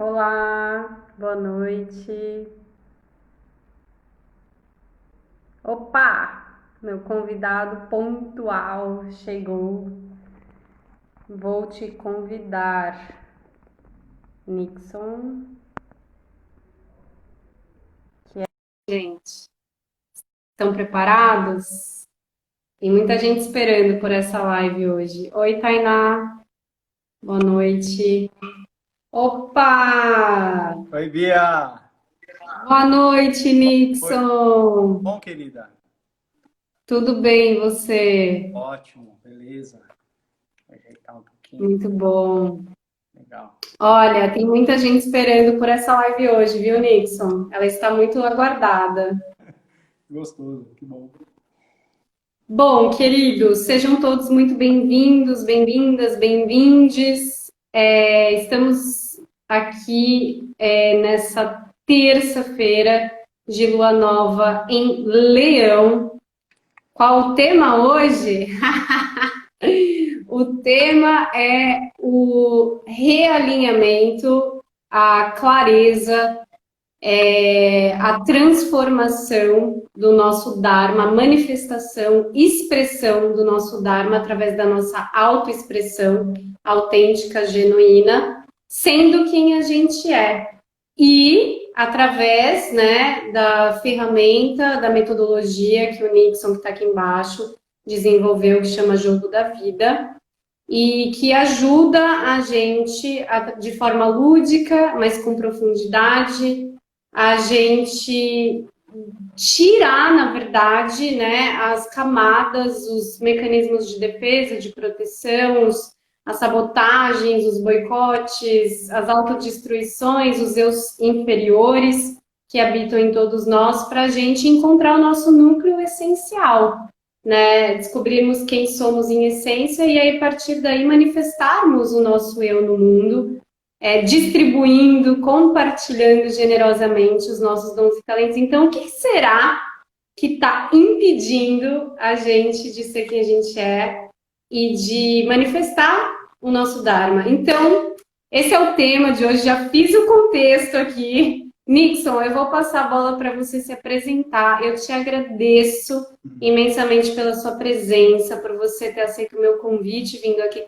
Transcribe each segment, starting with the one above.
Olá, boa noite. Opa, meu convidado pontual chegou. Vou te convidar, Nixon. Gente, estão preparados? Tem muita gente esperando por essa live hoje. Oi, Tainá, boa noite. Opa! Oi, Bia! Boa noite, Oi, Nixon. bom, querida? Tudo bem, você? Ótimo, beleza. Vou ajeitar um pouquinho. Muito bom. Legal. Olha, tem muita gente esperando por essa live hoje, viu, Nixon? Ela está muito aguardada. Gostoso, que bom. Bom, queridos, sejam todos muito bem-vindos, bem-vindas, bem-vindes. Estamos aqui nessa terça-feira de lua nova em Leão. Qual o tema hoje? O tema é o realinhamento, a clareza, a transformação do nosso Dharma, a manifestação, expressão do nosso Dharma através da nossa autoexpressão autêntica, genuína, sendo quem a gente é. E através, né, da ferramenta, da metodologia que o Nixon, que está aqui embaixo, desenvolveu, que chama Jogo da Vida, e que ajuda a gente, de forma lúdica, mas com profundidade, a gente tirar, na verdade, né, as camadas, os mecanismos de defesa, de proteção, as sabotagens, os boicotes, as autodestruições, os eus inferiores que habitam em todos nós, para a gente encontrar o nosso núcleo essencial, né? Descobrirmos quem somos em essência e aí, a partir daí, manifestarmos o nosso eu no mundo, distribuindo, compartilhando generosamente os nossos dons e talentos. Então, o que será que está impedindo a gente de ser quem a gente é e de manifestar o nosso Dharma? Então, esse é o tema de hoje. Já fiz o contexto aqui. Nixon, eu vou passar a bola para você se apresentar. Eu te agradeço imensamente pela sua presença, por você ter aceito o meu convite, vindo aqui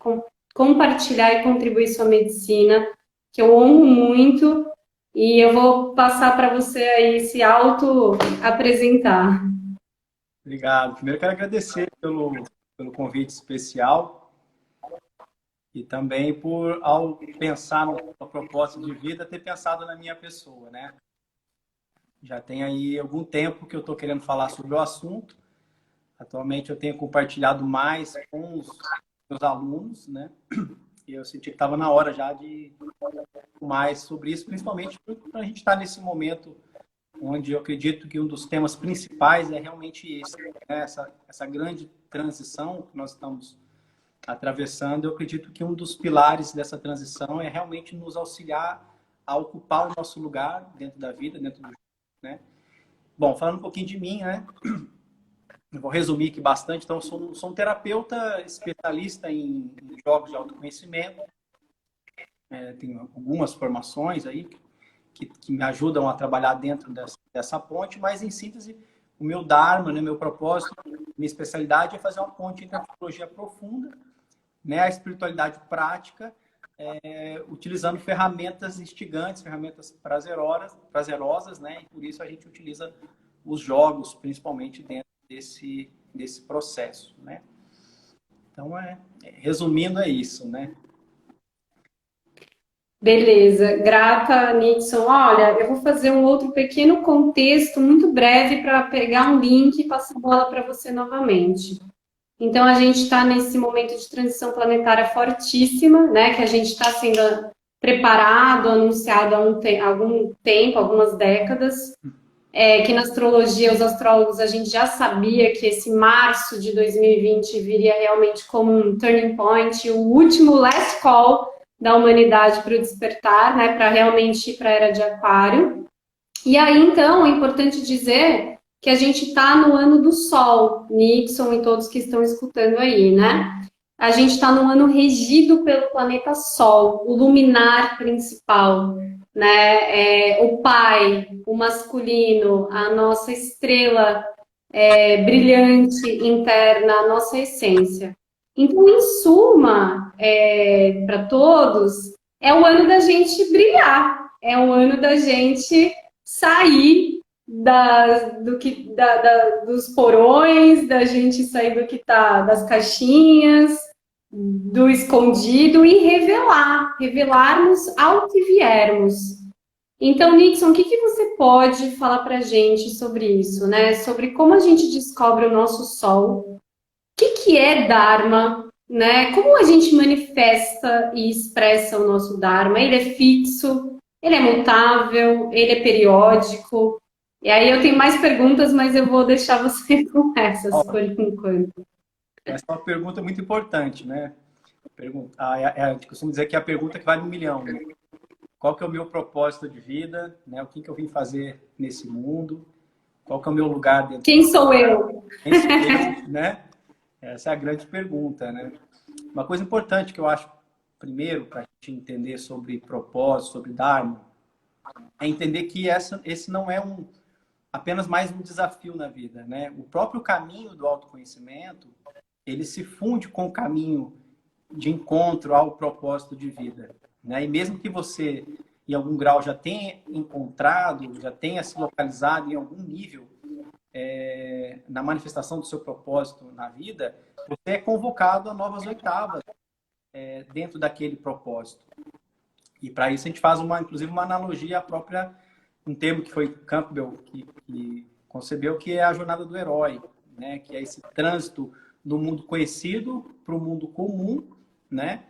compartilhar e contribuir sua medicina, que eu honro muito, e eu vou passar para você aí se auto-apresentar. Obrigado. Primeiro, quero agradecer pelo convite especial e também por, ao pensar no propósito de vida, ter pensado na minha pessoa, né? Já tem aí algum tempo que eu estou querendo falar sobre o assunto. Atualmente, eu tenho compartilhado mais com os meus alunos, né? E eu senti que estava na hora já de mais sobre isso, principalmente para a gente estar nesse momento onde eu acredito que um dos temas principais é realmente esse, né? Essa grande transição que nós estamos atravessando. Eu acredito que um dos pilares dessa transição é realmente nos auxiliar a ocupar o nosso lugar dentro da vida, dentro do, né? Bom, falando um pouquinho de mim, né? Eu vou resumir aqui bastante. Então, eu sou um terapeuta especialista em jogos de autoconhecimento. Tenho algumas formações aí que me ajudam a trabalhar dentro dessa ponte, mas em síntese, o meu Dharma, né, meu propósito, minha especialidade é fazer uma ponte entre a psicologia profunda, né, a espiritualidade prática, utilizando ferramentas instigantes, ferramentas prazerosas, né, e por isso a gente utiliza os jogos, principalmente dentro desse processo, né. Então, resumindo, é isso, né. Beleza, grata, Nixon. Olha, eu vou fazer um outro pequeno contexto, muito breve, para pegar um link e passar a bola para você novamente. Então, a gente está nesse momento de transição planetária fortíssima, né? Que a gente está sendo preparado, anunciado há algum tempo, algumas décadas. Que na astrologia, os astrólogos, a gente já sabia que esse março de 2020 viria realmente como um turning point, o último last call da humanidade para o despertar, né? Para realmente ir para a era de Aquário. E aí, então, é importante dizer que a gente está no ano do Sol, Nixon e todos que estão escutando aí, né? A gente está no ano regido pelo planeta Sol, o luminar principal, né? O pai, o masculino, a nossa estrela brilhante interna, a nossa essência. Então, em suma, para todos, é o ano da gente brilhar, é o ano da gente sair dos porões, da gente sair do que tá das caixinhas, do escondido e revelarmos ao que viermos. Então, Nixon, o que que você pode falar para a gente sobre isso, né? Sobre como a gente descobre o nosso sol, o que que é Dharma, né? Como a gente manifesta e expressa o nosso Dharma? Ele é fixo, ele é mutável, ele é periódico. E aí eu tenho mais perguntas, mas eu vou deixar você com essas por enquanto. Essa é uma pergunta muito importante, né? A gente costuma dizer que é a pergunta que vale 1 milhão, né? Qual que é o meu propósito de vida, né? O que que eu vim fazer nesse mundo? Qual que é o meu lugar dentro? Quem sou eu? Quem sou eu, né? Essa é a grande pergunta, né? Uma coisa importante que eu acho, primeiro, para a gente entender sobre propósito, sobre Dharma, é entender que esse não é apenas mais um desafio na vida, né? O próprio caminho do autoconhecimento, ele se funde com o caminho de encontro ao propósito de vida, né? E mesmo que você, em algum grau, já tenha encontrado, já tenha se localizado em algum nível na manifestação do seu propósito na vida, você é convocado a novas oitavas dentro daquele propósito. E para isso a gente faz inclusive uma analogia à própria, um termo que foi Campbell que concebeu, que é a jornada do herói, né? Que é esse trânsito do mundo conhecido para o mundo comum, né?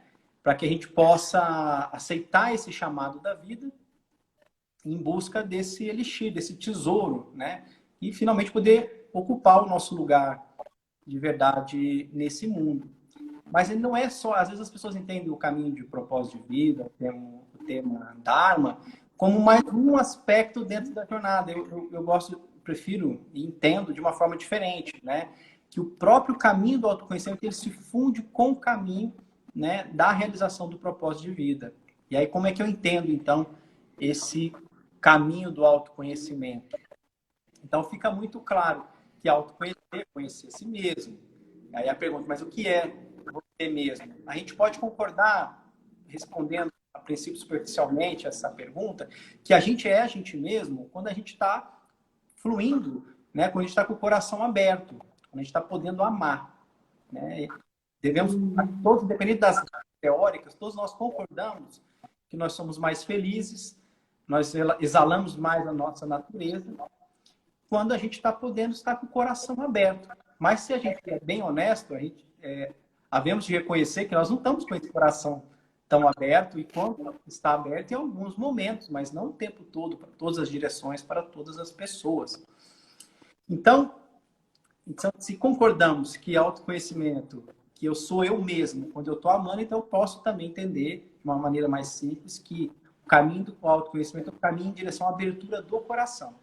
Para que a gente possa aceitar esse chamado da vida em busca desse elixir, desse tesouro, né? E finalmente poder ocupar o nosso lugar de verdade nesse mundo. Mas ele não é só... Às vezes as pessoas entendem o caminho de propósito de vida, o tema Dharma, como mais um aspecto dentro da jornada. Eu gosto, prefiro e entendo de uma forma diferente, né? Que o próprio caminho do autoconhecimento ele se funde com o caminho, né, da realização do propósito de vida. E aí como é que eu entendo, então, esse caminho do autoconhecimento? Então fica muito claro que autoconhecer é conhecer a si mesmo. Aí a pergunta, mas o que é você mesmo? A gente pode concordar, respondendo a princípio superficialmente essa pergunta, que a gente é a gente mesmo quando a gente está fluindo, né? Quando a gente está com o coração aberto, quando a gente está podendo amar, né? Devemos, todos, independente das teóricas, todos nós concordamos que nós somos mais felizes, nós exalamos mais a nossa natureza, quando a gente está podendo estar com o coração aberto. Mas se a gente é bem honesto, havemos de reconhecer que nós não estamos com esse coração tão aberto, e quando está aberto em alguns momentos, mas não o tempo todo, para todas as direções, para todas as pessoas. Então, se concordamos que autoconhecimento, que eu sou eu mesmo, quando eu estou amando, então eu posso também entender, de uma maneira mais simples, que o caminho do autoconhecimento é o caminho em direção à abertura do coração.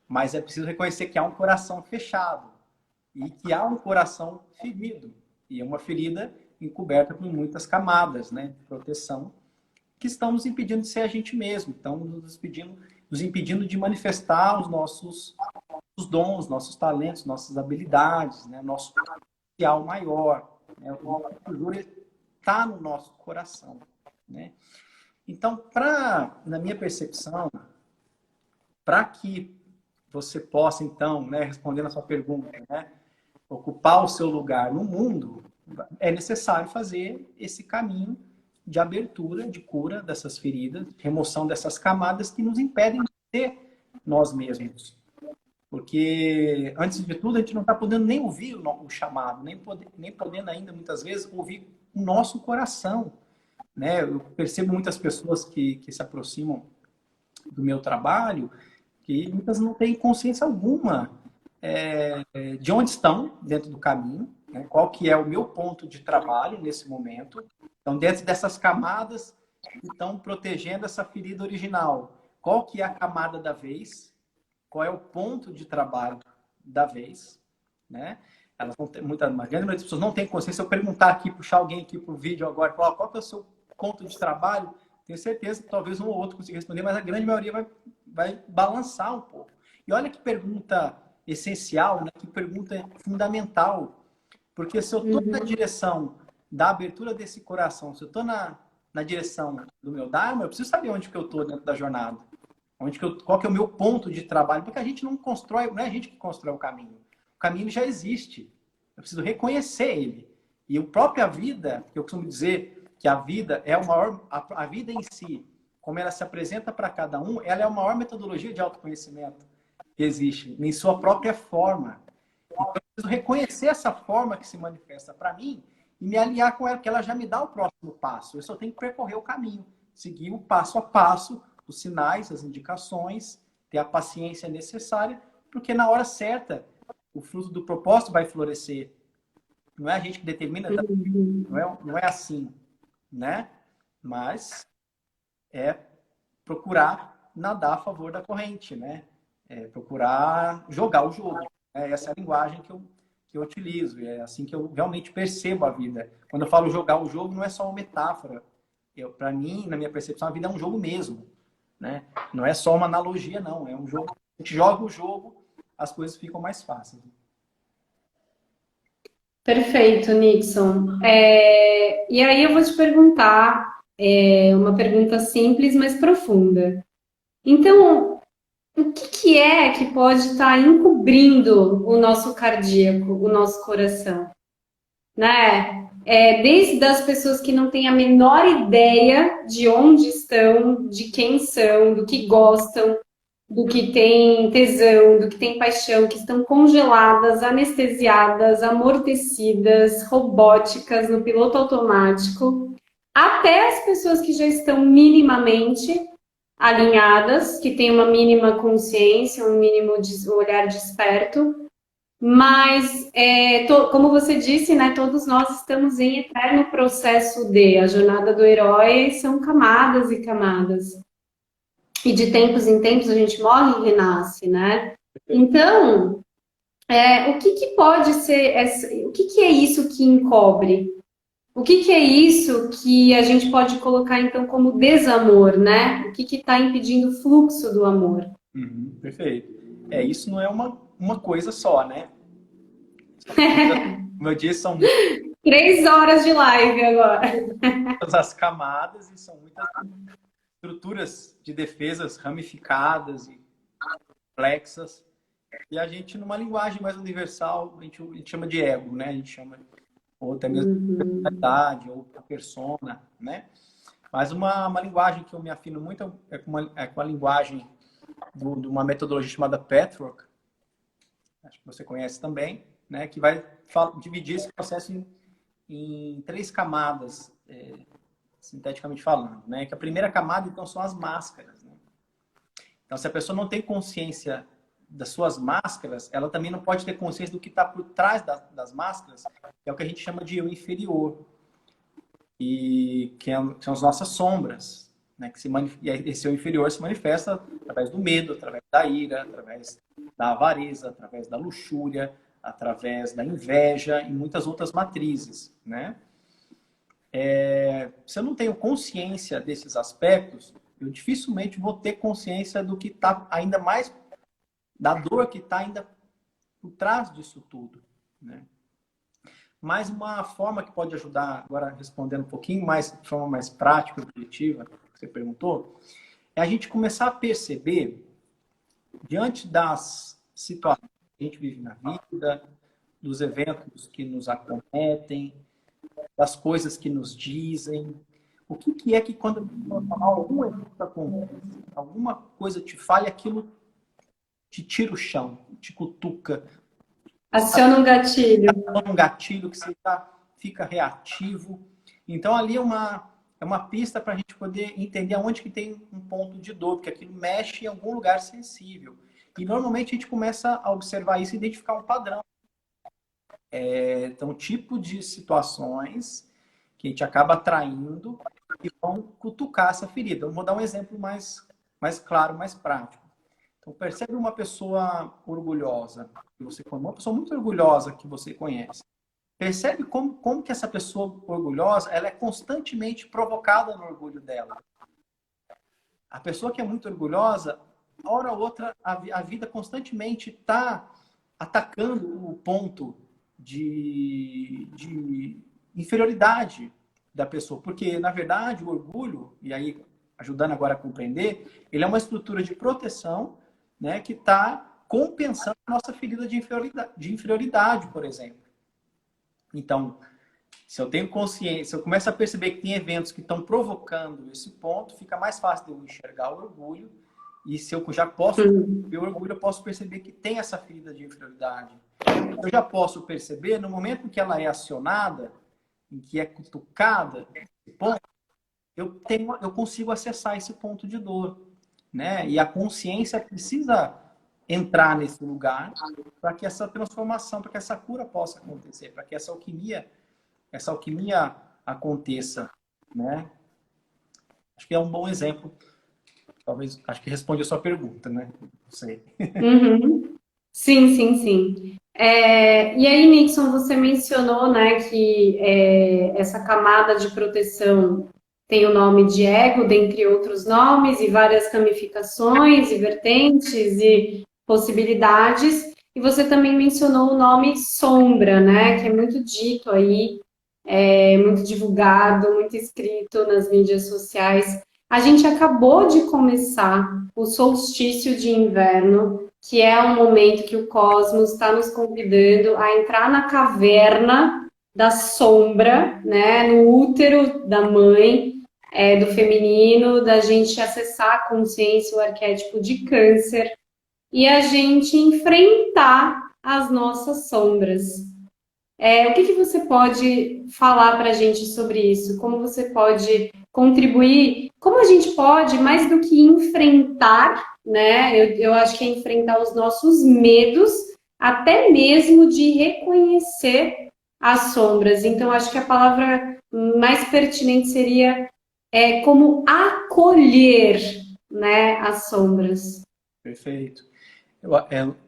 Mas é preciso reconhecer que há um coração fechado e que há um coração ferido. E é uma ferida encoberta por muitas camadas, né, de proteção, que estão nos impedindo de ser a gente mesmo, estão nos impedindo de manifestar os dons, nossos talentos, nossas habilidades, né, nosso potencial maior. Né, o tesouro está no nosso coração. Né? Então, na minha percepção, para que você possa, então, né, respondendo a sua pergunta, né, ocupar o seu lugar no mundo, é necessário fazer esse caminho de abertura, de cura dessas feridas, de remoção dessas camadas que nos impedem de ser nós mesmos. Porque, antes de tudo, a gente não está podendo nem ouvir o chamado, nem podendo ainda, muitas vezes, ouvir o nosso coração. Né? Eu percebo muitas pessoas que se aproximam do meu trabalho, que muitas não têm consciência alguma de onde estão dentro do caminho, né? Qual que é o meu ponto de trabalho nesse momento. Então, dentro dessas camadas que estão protegendo essa ferida original, qual que é a camada da vez? Qual é o ponto de trabalho da vez? Né? Elas não têm, uma grande maioria das pessoas não tem consciência. Se eu perguntar aqui, puxar alguém aqui para o vídeo agora, falar qual que é o seu ponto de trabalho, tenho certeza que talvez um ou outro consiga responder, mas a grande maioria vai balançar um pouco. E olha que pergunta essencial, né? Que pergunta fundamental. Porque se eu estou na direção da abertura desse coração, se eu estou na direção do meu Dharma, eu preciso saber onde que eu estou dentro da jornada. Qual que é o meu ponto de trabalho? Porque a gente não constrói, não é a gente que constrói o caminho. O caminho já existe. Eu preciso reconhecer ele. E a própria vida, que eu costumo dizer que a vida é o maior, a vida em si, como ela se apresenta para cada um, ela é a maior metodologia de autoconhecimento que existe, em sua própria forma. Então, eu preciso reconhecer essa forma que se manifesta para mim e me alinhar com ela, porque ela já me dá o próximo passo. Eu só tenho que percorrer o caminho, seguir o passo a passo, os sinais, as indicações, ter a paciência necessária, porque na hora certa o fruto do propósito vai florescer. Não é a gente que determina, não é assim, né? Mas é procurar nadar a favor da corrente, né? É procurar jogar o jogo. Né? Essa é a linguagem que eu utilizo. É assim que eu realmente percebo a vida. Quando eu falo jogar o jogo, não é só uma metáfora. Para mim, na minha percepção, a vida é um jogo mesmo. Né? Não é só uma analogia, não. É um jogo. A gente joga o jogo, as coisas ficam mais fáceis. Perfeito, Nixon. E aí eu vou te perguntar, uma pergunta simples, mas profunda. Então, o que é que pode estar encobrindo o nosso cardíaco, o nosso coração? Né? Desde as pessoas que não têm a menor ideia de onde estão, de quem são, do que gostam, do que tem tesão, do que tem paixão, que estão congeladas, anestesiadas, amortecidas, robóticas no piloto automático, até as pessoas que já estão minimamente alinhadas, que têm uma mínima consciência, um mínimo olhar desperto, mas, como você disse, né, todos nós estamos em eterno processo a jornada do herói são camadas e camadas. E de tempos em tempos a gente morre e renasce, né? Então, o que pode ser, o que é isso que encobre? O que é isso que a gente pode colocar, então, como desamor, né? O que está impedindo o fluxo do amor? Perfeito. Isso não é uma coisa só, né? Como eu disse, são 3 horas de live agora. muitas as camadas e são muitas estruturas de defesas ramificadas e complexas. E a gente, numa linguagem mais universal, a gente chama de ego, né? A gente chama, ou até mesmo personalidade, ou persona, né? Mas uma linguagem que eu me afino muito é com a linguagem de uma metodologia chamada Patchwork, acho que você conhece também, né? Que vai dividir esse processo em 3 camadas, sinteticamente falando, né? Que a primeira camada, então, são as máscaras, né? Então, se a pessoa não tem consciência das suas máscaras, ela também não pode ter consciência do que está por trás das máscaras, que é o que a gente chama de eu inferior, e que são as nossas sombras, né? E esse eu inferior se manifesta através do medo, através da ira, através da avareza, através da luxúria, através da inveja e muitas outras matrizes, né? Se eu não tenho consciência desses aspectos, eu dificilmente vou ter consciência do que está ainda mais, da dor que está ainda por trás disso tudo, né? Mas uma forma que pode ajudar, agora respondendo um pouquinho mais, de forma mais prática e objetiva, que você perguntou, é a gente começar a perceber, diante das situações que a gente vive na vida, dos eventos que nos acometem, das coisas que nos dizem, o que é que quando algum evento acontece, alguma coisa te falha, aquilo te tira o chão, te cutuca, Aciona um gatilho. um gatilho que você fica reativo. Então, ali é uma pista para a gente poder entender aonde que tem um ponto de dor, porque aquilo mexe em algum lugar sensível. E, normalmente, a gente começa a observar isso e identificar um padrão. Então, tipo de situações que a gente acaba atraindo e vão cutucar essa ferida. Eu vou dar um exemplo mais claro, mais prático. Então, percebe uma pessoa orgulhosa, que você conhece, uma pessoa muito orgulhosa que você conhece. Percebe como que essa pessoa orgulhosa, ela é constantemente provocada no orgulho dela. A pessoa que é muito orgulhosa, hora ou outra, a vida constantemente está atacando o ponto de inferioridade da pessoa. Porque, na verdade, o orgulho, e aí ajudando agora a compreender, ele é uma estrutura de proteção, né, que está compensando a nossa ferida de inferioridade, por exemplo. Então, se eu tenho consciência, se eu começo a perceber que tem eventos que estão provocando esse ponto, fica mais fácil de eu enxergar o orgulho. E se eu já posso ver o orgulho, eu posso perceber que tem essa ferida de inferioridade. Eu já posso perceber, no momento em que ela é acionada, em que é cutucada, esse ponto, eu consigo acessar esse ponto de dor, né? E a consciência precisa entrar nesse lugar para que essa transformação, para que essa cura possa acontecer, para que essa alquimia aconteça, né? Acho que é um bom exemplo. Talvez, acho que responde a sua pergunta, né? Não sei. Uhum. Sim, sim, sim. E aí, Nixon, você mencionou, né, que essa camada de proteção tem o nome de ego, dentre outros nomes, e várias ramificações, e vertentes, e possibilidades. E você também mencionou o nome sombra, né, que é muito dito aí, muito divulgado, muito escrito nas mídias sociais. A gente acabou de começar o solstício de inverno, que é um momento que o cosmos está nos convidando a entrar na caverna da sombra, né, no útero da mãe, do feminino, da gente acessar a consciência, o arquétipo de câncer, e a gente enfrentar as nossas sombras. O que você pode falar para a gente sobre isso? Como você pode contribuir? Como a gente pode, mais do que enfrentar, né? Eu acho que é enfrentar os nossos medos, até mesmo de reconhecer as sombras. Então, acho que a palavra mais pertinente seria como acolher, né, as sombras. Perfeito.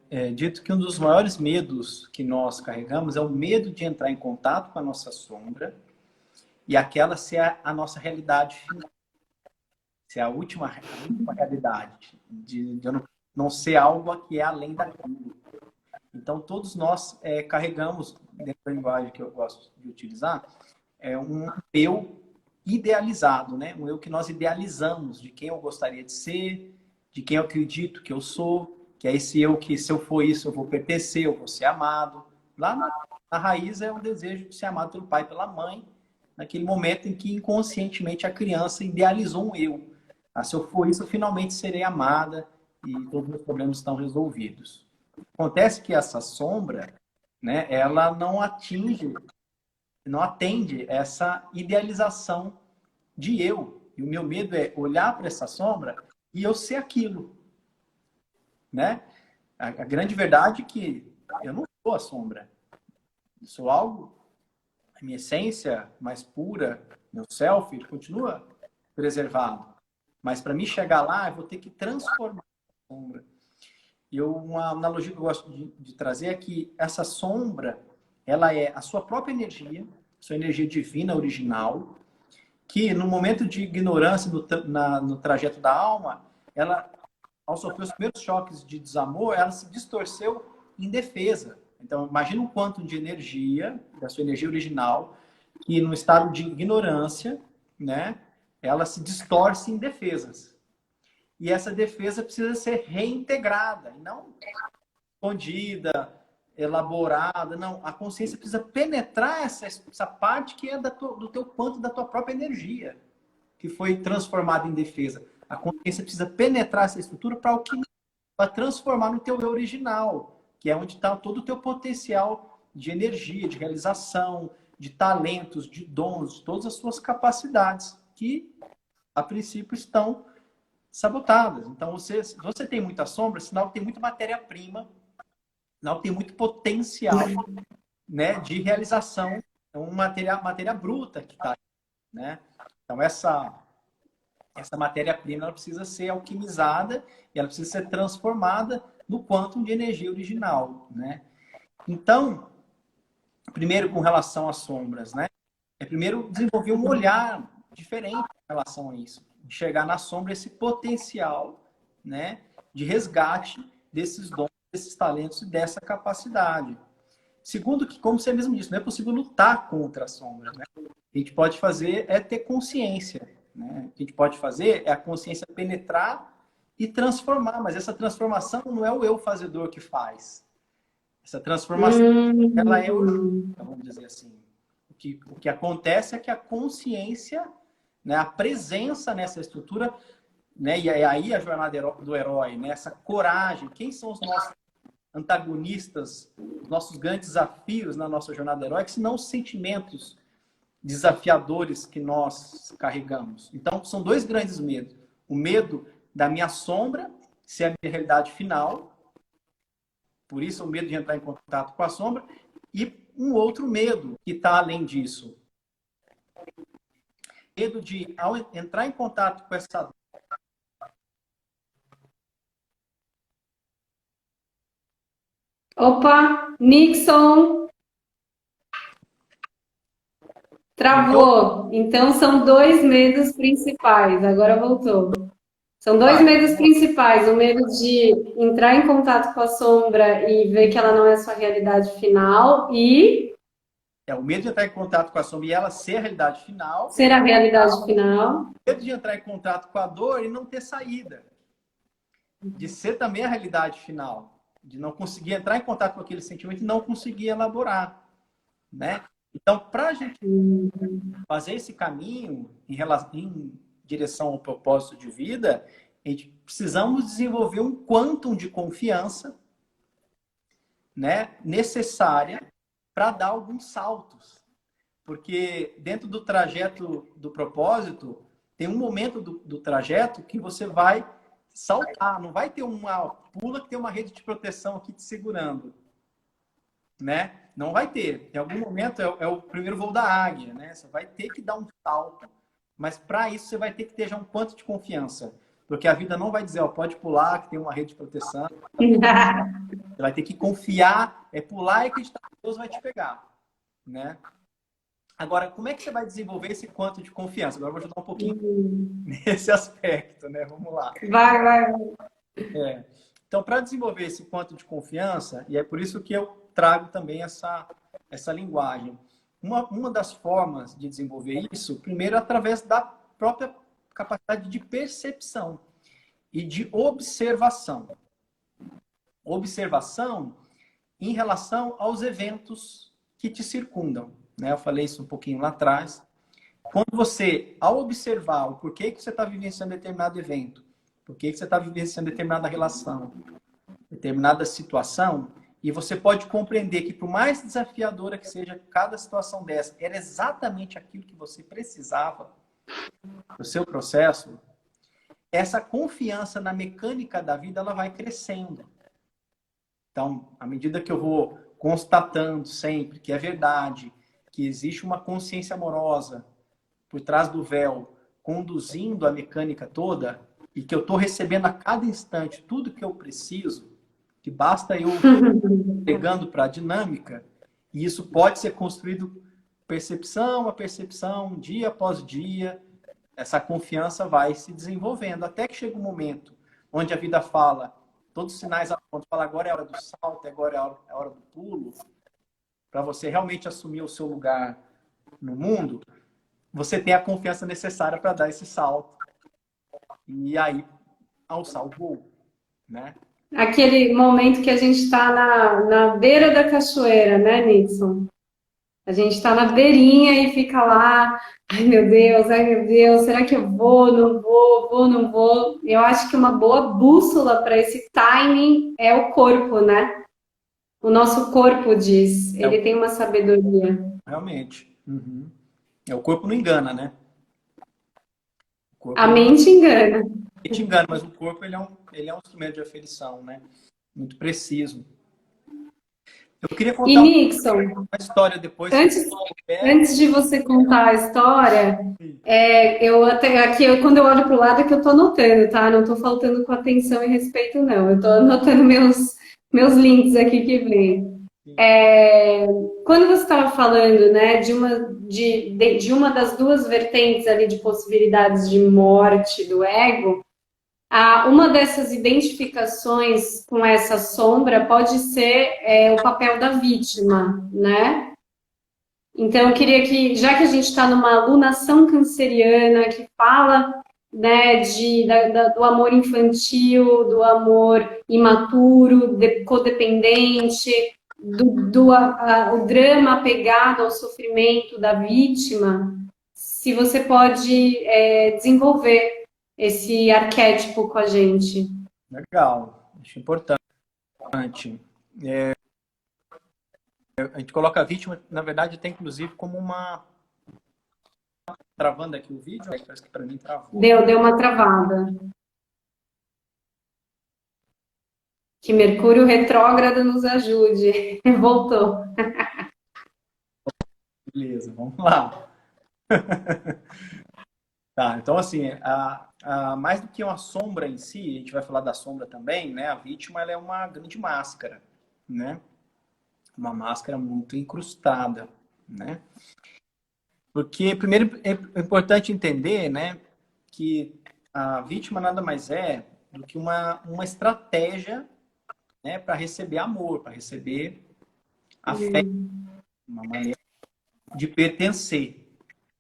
É dito que um dos maiores medos que nós carregamos é o medo de entrar em contato com a nossa sombra e aquela ser a nossa realidade final, ser a última realidade, de eu não ser algo que é além daquilo. Então, todos nós carregamos, dentro da linguagem que eu gosto de utilizar, um eu idealizado, né? Um eu que nós idealizamos, de quem eu gostaria de ser, de quem eu acredito que eu sou, que é esse eu que, se eu for isso, eu vou pertencer, eu vou ser amado. Lá na raiz é o desejo de ser amado pelo pai e pela mãe, naquele momento em que inconscientemente a criança idealizou um eu. Se eu for isso, eu finalmente serei amada e todos os meus problemas estão resolvidos. Acontece que essa sombra, né, ela não atende essa idealização de eu. E o meu medo é olhar para essa sombra e eu ser aquilo, né? A grande verdade é que eu não sou a sombra. Eu sou algo, a minha essência mais pura, meu self, continua preservado. Mas para mim chegar lá, eu vou ter que transformar a sombra. E uma analogia que eu gosto de trazer é que essa sombra, ela é a sua própria energia, sua energia divina original, que no momento de ignorância no trajeto da alma, ela, ao sofrer os primeiros choques de desamor, ela se distorceu em defesa. Então, imagina o quanto de energia, da sua energia original, que no estado de ignorância, né, ela se distorce em defesas. E essa defesa precisa ser reintegrada, e não escondida, elaborada. Não, a consciência precisa penetrar essa parte que é do teu quanto da tua própria energia, que foi transformada em defesa. A consciência precisa penetrar essa estrutura para transformar no teu eu original, que é onde está todo o teu potencial de energia, de realização, de talentos, de dons, de todas as suas capacidades, que a princípio estão sabotadas. Então, se você tem muita sombra, sinal que tem muita matéria-prima, sinal que tem muito potencial, né, de realização. É uma matéria bruta que está aí, né? Então, essa matéria-prima ela precisa ser alquimizada e ela precisa ser transformada no quantum de energia original, né? Então, primeiro com relação às sombras, né? Primeiro desenvolver um olhar diferente em relação a isso. enxergar na sombra esse potencial, né, de resgate desses dons, desses talentos e dessa capacidade. Segundo, que, como você mesmo disse, não é possível lutar contra a sombra, né? O que a gente pode fazer é ter consciência, né? O que a gente pode fazer é a consciência penetrar e transformar, mas essa transformação não é o eu fazedor que faz. Essa transformação, ela é orgânica, vamos dizer assim. O que acontece é que a consciência, né, a presença nessa estrutura, né, e aí a jornada do herói, né, essa coragem, quem são os nossos antagonistas, os nossos grandes desafios na nossa jornada heróica, se não os sentimentos desafiadores que nós carregamos. Então, são dois grandes medos. O medo da minha sombra ser a minha realidade final, por isso o medo de entrar em contato com a sombra, e um outro medo que está além disso. Medo de, ao entrar em contato com essa... Opa, Nixon, travou. Então, são dois medos principais. Agora voltou. São dois medos principais. O medo de entrar em contato com a sombra e ver que ela não é a sua realidade final e... É o medo de entrar em contato com a sombra e ela ser a realidade final. Ser a realidade final. O medo de entrar em contato com a dor e não ter saída. De ser também a realidade final. De não conseguir entrar em contato com aquele sentimento e não conseguir elaborar, né? Então, para a gente fazer esse caminho em direção ao propósito de vida, a gente precisamos desenvolver um quantum de confiança, né, necessária para dar alguns saltos. Porque dentro do trajeto do propósito, tem um momento do trajeto que você vai saltar, não vai ter uma pula que tem uma rede de proteção aqui te segurando, né? Não vai ter. Em algum momento é o primeiro voo da águia, né? Você vai ter que dar um salto, mas para isso você vai ter que ter já um quanto de confiança, porque a vida não vai dizer, ó, pode pular que tem uma rede de proteção. Você vai ter que confiar, pular e acreditar que Deus vai te pegar, né? Agora, como é que você vai desenvolver esse quanto de confiança? Agora eu vou ajudar um pouquinho nesse aspecto, né? Vamos lá. Vai. Então, para desenvolver esse quanto de confiança, e é por isso que eu trago também essa linguagem. Uma das formas de desenvolver isso, primeiro, através da própria capacidade de percepção e de observação. Observação em relação aos eventos que te circundam, né? Eu falei isso um pouquinho lá atrás. Quando você, ao observar o porquê que você está vivenciando determinado evento, porquê que você está vivenciando determinada relação, determinada situação, e você pode compreender que, por mais desafiadora que seja cada situação dessa, era exatamente aquilo que você precisava do seu processo, essa confiança na mecânica da vida, ela vai crescendo. Então, à medida que eu vou constatando sempre que é verdade, que existe uma consciência amorosa por trás do véu, conduzindo a mecânica toda, e que eu estou recebendo a cada instante tudo que eu preciso, que basta eu pegando para a dinâmica, e isso pode ser construído percepção a percepção, dia após dia, essa confiança vai se desenvolvendo, até que chega um momento onde a vida fala, todos os sinais apontam, fala agora é a hora do salto, agora é a hora do pulo, para você realmente assumir o seu lugar no mundo, você tem a confiança necessária para dar esse salto. E aí, alçar o voo, né? Aquele momento que a gente está na beira da cachoeira, né, Nixon? A gente está na beirinha e fica lá, ai meu Deus, será que eu vou, não vou, não vou? Eu acho que uma boa bússola para esse timing é o corpo, né? O nosso corpo diz, ele tem uma sabedoria. Realmente. Uhum. O corpo não engana, né? A mente engana. A mente engana, mas o corpo ele é um instrumento de aferição, né? Muito preciso. Eu queria contar uma história depois. Antes de você contar a história, quando eu olho para o lado é que eu estou anotando, tá? Não estou faltando com atenção e respeito, não. Eu estou anotando meus links aqui que vem. Sim. Quando você estava falando, né, de uma das duas vertentes ali de possibilidades de morte do ego, uma dessas identificações com essa sombra pode ser o papel da vítima, né? Então, eu queria que, já que a gente está numa alunação canceriana que fala, né, do amor infantil, do amor imaturo, codependente, o drama apegado ao sofrimento da vítima, se você pode desenvolver esse arquétipo com a gente. Legal, acho importante. A gente coloca a vítima, na verdade, tem inclusive como uma... Travando aqui o vídeo, parece que para mim travou. Deu uma travada. Que Mercúrio retrógrado nos ajude. Voltou. Beleza, vamos lá. Tá, então assim, mais do que uma sombra em si, a gente vai falar da sombra também, né? A vítima ela é uma grande máscara, né? Uma máscara muito incrustada, né? Porque primeiro é importante entender, né, que a vítima nada mais é do que uma estratégia, né, para receber amor, para receber afeto, uma maneira de pertencer,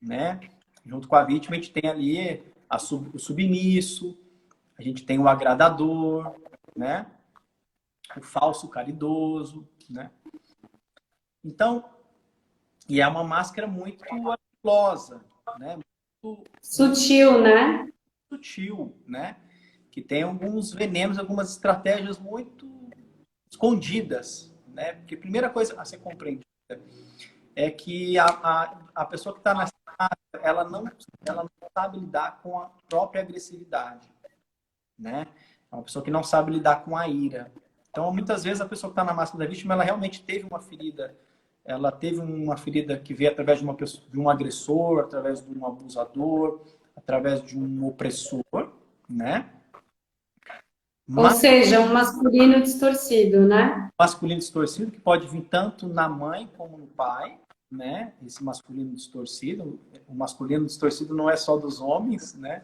né? Junto com a vítima, a gente tem ali o submisso, a gente tem o agradador, né? O falso caridoso, né? Então, e é uma máscara muito ardilosa, né? Muito Sutil, né? sutil, né? Que tem alguns venenos, algumas estratégias muito escondidas, né? Porque a primeira coisa a ser compreendida é que a pessoa que está nessa máscara, ela não sabe lidar com a própria agressividade, né? É uma pessoa que não sabe lidar com a ira. Então, muitas vezes, a pessoa que está na máscara da vítima, ela realmente teve uma ferida. Ela teve uma ferida que veio através de, de um agressor, através de um abusador, através de um opressor, né? Ou Mas seja, um masculino distorcido, né? masculino distorcido, que pode vir tanto na mãe como no pai, né? Esse masculino distorcido. O masculino distorcido não é só dos homens, né?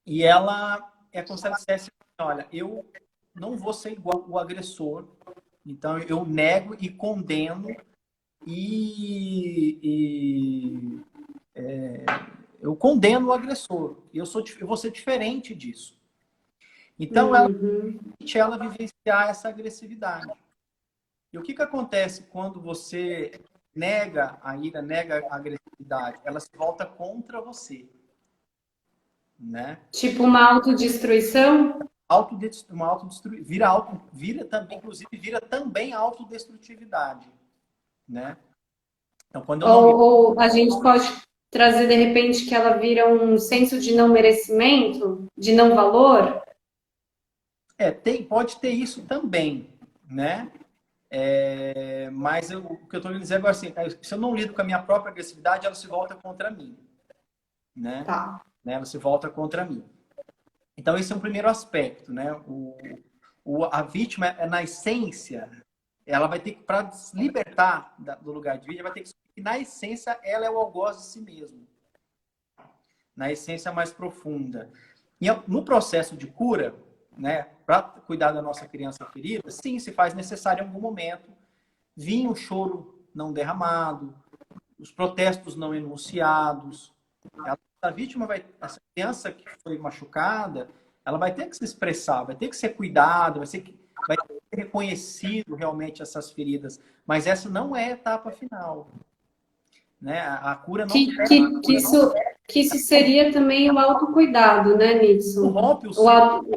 E ela é como se ela dissesse, olha, eu não vou ser igual o agressor, então eu nego e condeno e eu condeno o agressor. E eu vou ser diferente disso. Então Uhum. ela vivenciar essa agressividade. E o que que acontece quando você nega a ira, nega a agressividade? Ela se volta contra você, né? Tipo uma autodestruição? Uma vira também, inclusive, vira também autodestrutividade, né? Então, quando eu não lido, Ou a gente pode trazer de repente que ela vira um senso de não merecimento, de não valor? pode ter isso também, né? Mas o que eu estou querendo dizer agora assim, se eu não lido com a minha própria agressividade, ela se volta contra mim, né? Tá. Ela se volta contra mim. Então, esse é um primeiro aspecto, né? A vítima, na essência, ela vai ter que, para se libertar do lugar de vítima, vai ter que, na essência, ela é o algoz de si mesmo. Na essência mais profunda. E no processo de cura, né, para cuidar da nossa criança ferida, sim, se faz necessário em algum momento vir o choro não derramado, os protestos não enunciados. A vítima essa criança que foi machucada, ela vai ter que se expressar, vai ter que ser cuidada, vai ter que ser reconhecido realmente essas feridas. Mas essa não é a etapa final, né? A cura não Que, termina, que, que, isso, que isso seria também o autocuidado, né, não Nitson? rompe o O ciclo. auto...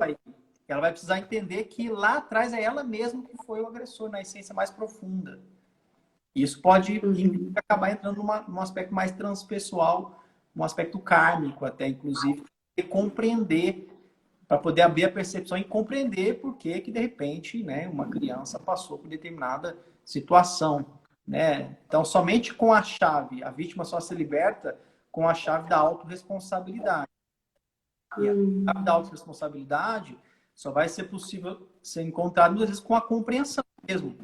Ela vai precisar entender que lá atrás é ela mesma que foi o agressor, na essência mais profunda. Isso pode acabar entrando num aspecto mais transpessoal, um aspecto kármico até, inclusive, e compreender, para poder abrir a percepção e compreender por que de repente, né, uma criança passou por determinada situação, né? Então, somente com a chave, a vítima só se liberta com a chave da autorresponsabilidade. E a chave da autorresponsabilidade só vai ser possível ser encontrado, muitas vezes, com a compreensão mesmo.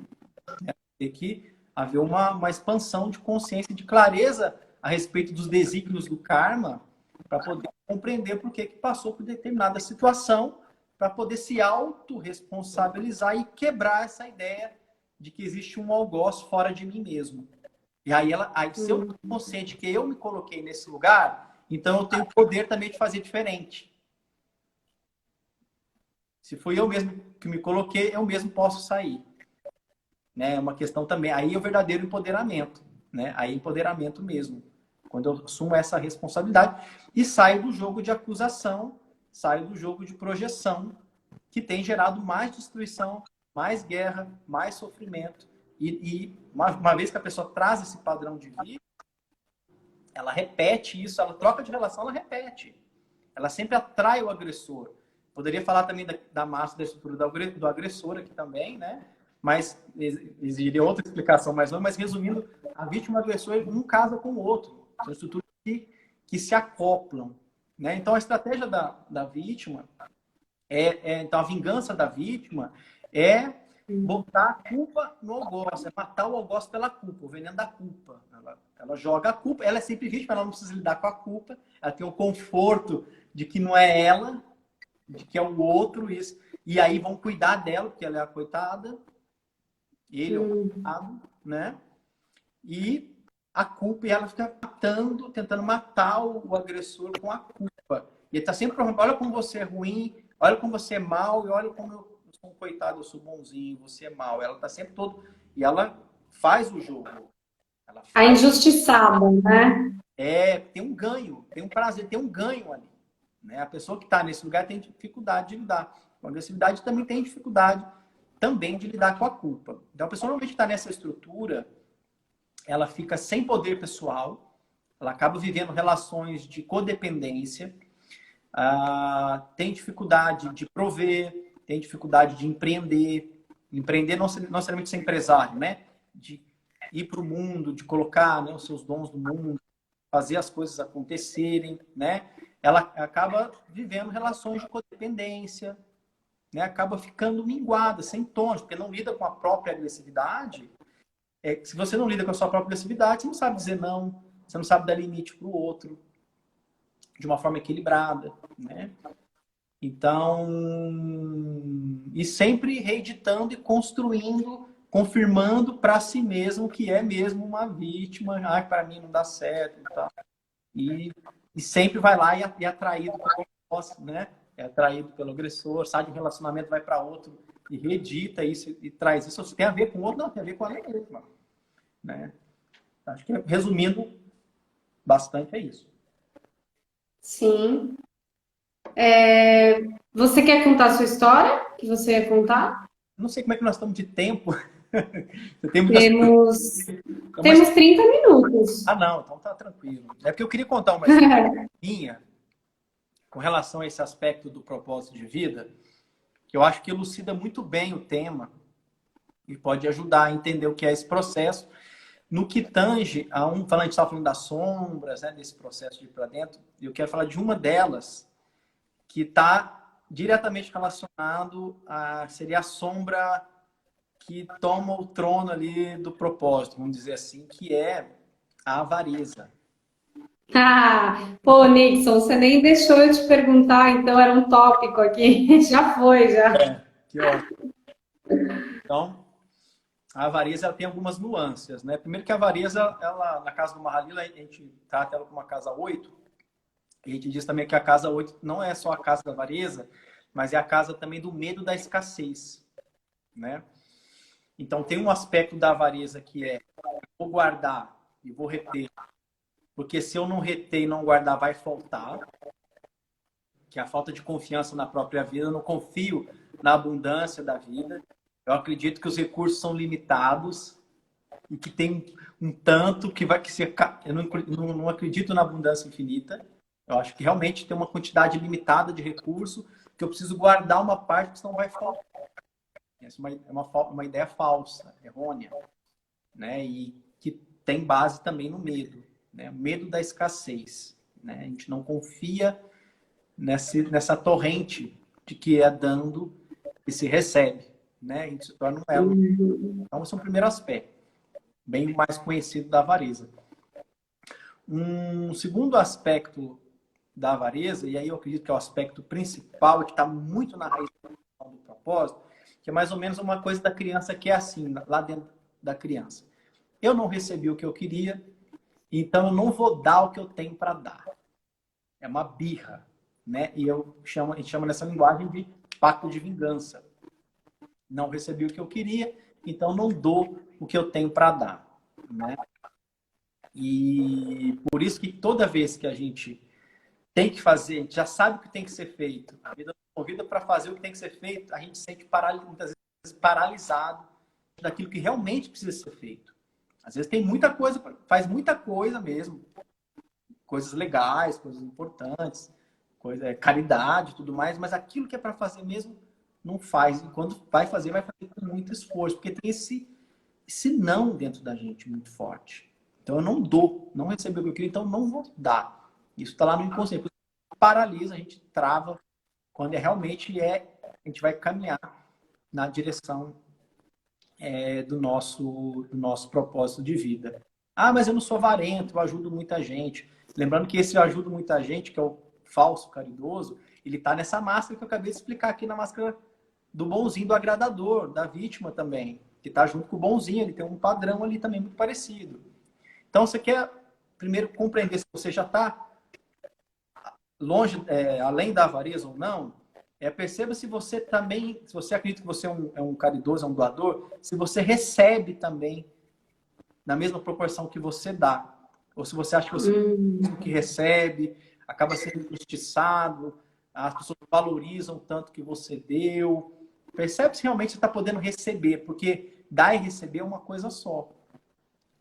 Tem que haver uma expansão de consciência, de clareza a respeito dos desígnios do karma, para poder compreender por que passou por determinada situação, para poder se autorresponsabilizar e quebrar essa ideia de que existe um algoz fora de mim mesmo. E aí, se eu estou consciente que eu me coloquei nesse lugar, então eu tenho o poder também de fazer diferente. Se fui eu mesmo que me coloquei, eu mesmo posso sair. Né? É uma questão também. Aí é o verdadeiro empoderamento. Né? Aí é empoderamento mesmo. Quando eu assumo essa responsabilidade e saio do jogo de acusação, saio do jogo de projeção, que tem gerado mais destruição, mais guerra, mais sofrimento. E uma vez que a pessoa traz esse padrão de vida, ela repete isso, ela troca de relação, ela repete. Ela sempre atrai o agressor. Poderia falar também da massa da estrutura do agressor aqui também, né? Mas exigiria outra explicação mais longa. Mas resumindo, a vítima e o agressor, um casa com o outro. São estruturas que se acoplam. Né? Então, a estratégia da vítima, então, a vingança da vítima é botar a culpa no algoz, é matar o algoz pela culpa, o veneno da culpa. Ela joga a culpa, ela é sempre vítima, ela não precisa lidar com a culpa, ela tem o conforto de que não é ela, de que é o outro, isso. E aí vão cuidar dela, porque ela é a coitada, ele é o coitado, né? E a culpa, e ela fica tentando matar o agressor com a culpa. E ele está sempre falando, olha como você é ruim, olha como você é mau, e olha como eu sou um coitado, eu sou bonzinho, você é mau. Ela está sempre todo... E ela faz o jogo. Ela faz... A injustiçada, né? Tem um ganho, tem um prazer, tem um ganho ali. Né? A pessoa que está nesse lugar tem dificuldade de lidar. Com a agressividade também tem dificuldade também de lidar com a culpa. Então, a pessoa normalmente está nessa estrutura, ela fica sem poder pessoal, ela acaba vivendo relações de codependência, tem dificuldade de prover, tem dificuldade de empreender. Empreender não necessariamente ser empresário, né? De ir para o mundo, de colocar, né, os seus dons no mundo, fazer as coisas acontecerem, né? Ela acaba vivendo relações de codependência, né? Acaba ficando minguada, sem tons, porque não lida com a própria agressividade. Se você não lida com a sua própria agressividade, você não sabe dizer não, você não sabe dar limite para o outro de uma forma equilibrada, né? Então, e sempre reeditando e construindo, confirmando para si mesmo que é mesmo uma vítima, para mim não dá certo e tal. E sempre vai lá e é atraído pelo, né? É atraído pelo agressor, sai de um relacionamento, vai para outro e reedita isso e traz isso. Se tem a ver com o outro, não, tem a ver com ela mesma. Né? Acho que, resumindo bastante, é isso. Sim. Você quer contar a sua história? Que você ia contar? Não sei como é que nós estamos de tempo. Tem muitas... Temos 30 minutos. Não, então tá tranquilo. É porque eu queria contar uma história minha com relação a esse aspecto do propósito de vida, que eu acho que elucida muito bem o tema e pode ajudar a entender o que é esse processo. No que tange a a gente estava falando das sombras, né, desse processo de ir para dentro, e eu quero falar de uma delas que está diretamente relacionado seria a sombra que toma o trono ali do propósito, vamos dizer assim, que é a avareza. Pô, Nixon, você nem deixou eu te perguntar, então era um tópico aqui. Já foi, já. Que ótimo. Então, a avareza ela tem algumas nuances, né? Primeiro que a avareza, ela, na casa do Mahalila, a gente trata ela como uma casa 8. E a gente diz também que a casa 8 não é só a casa da avareza, mas é a casa também do medo da escassez, né? Então, tem um aspecto da avareza que é vou guardar e vou reter, porque se eu não reter e não guardar, vai faltar, que é a falta de confiança na própria vida. Eu não confio na abundância da vida. Eu acredito que os recursos são limitados e que tem um tanto que vai ser... Eu não acredito na abundância infinita. Eu acho que realmente tem uma quantidade limitada de recurso que eu preciso guardar uma parte, porque senão vai faltar. Essa é uma ideia falsa, errônea, né? E que tem base também no medo, né? O medo da escassez, né? A gente não confia nessa torrente de que é dando que se recebe, né? Isso se torna um elo. Então, esse é o primeiro aspecto, bem mais conhecido da avareza. Um segundo aspecto da avareza, e aí eu acredito que é o aspecto principal, que está muito na raiz do propósito, que é mais ou menos uma coisa da criança que é assim, lá dentro da criança. Eu não recebi o que eu queria, então eu não vou dar o que eu tenho para dar. É uma birra, né? E a gente chama nessa linguagem de pacto de vingança. Não recebi o que eu queria, então não dou o que eu tenho para dar, né? E por isso que toda vez que a gente tem que fazer, a gente já sabe o que tem que ser feito, a vida nos convida para fazer o que tem que ser feito, a gente se sente muitas vezes paralisado daquilo que realmente precisa ser feito. Às vezes tem muita coisa, faz muita coisa mesmo, coisas legais, coisas importantes, caridade e tudo mais, mas aquilo que é para fazer mesmo não faz. E quando vai fazer com muito esforço, porque tem esse não dentro da gente muito forte. Então eu não dou, não recebi o que eu queria, então não vou dar. Isso está lá no inconsciente. Paralisa, a gente trava quando realmente a gente vai caminhar na direção do nosso propósito de vida. Ah, mas eu não sou avarento, eu ajudo muita gente. Lembrando que esse eu ajudo muita gente, que é o falso caridoso, ele está nessa máscara que eu acabei de explicar aqui, na máscara do bonzinho, do agradador, da vítima também, que está junto com o bonzinho, ele tem um padrão ali também muito parecido. Então, você quer primeiro compreender se você já está longe, além da avareza ou não, perceba se você também, se você acredita que você é um caridoso, é um doador, se você recebe também na mesma proporção que você dá. Ou se você acha que você que recebe, acaba sendo injustiçado, as pessoas valorizam tanto que você deu. Percebe se realmente você está podendo receber, porque dar e receber é uma coisa só.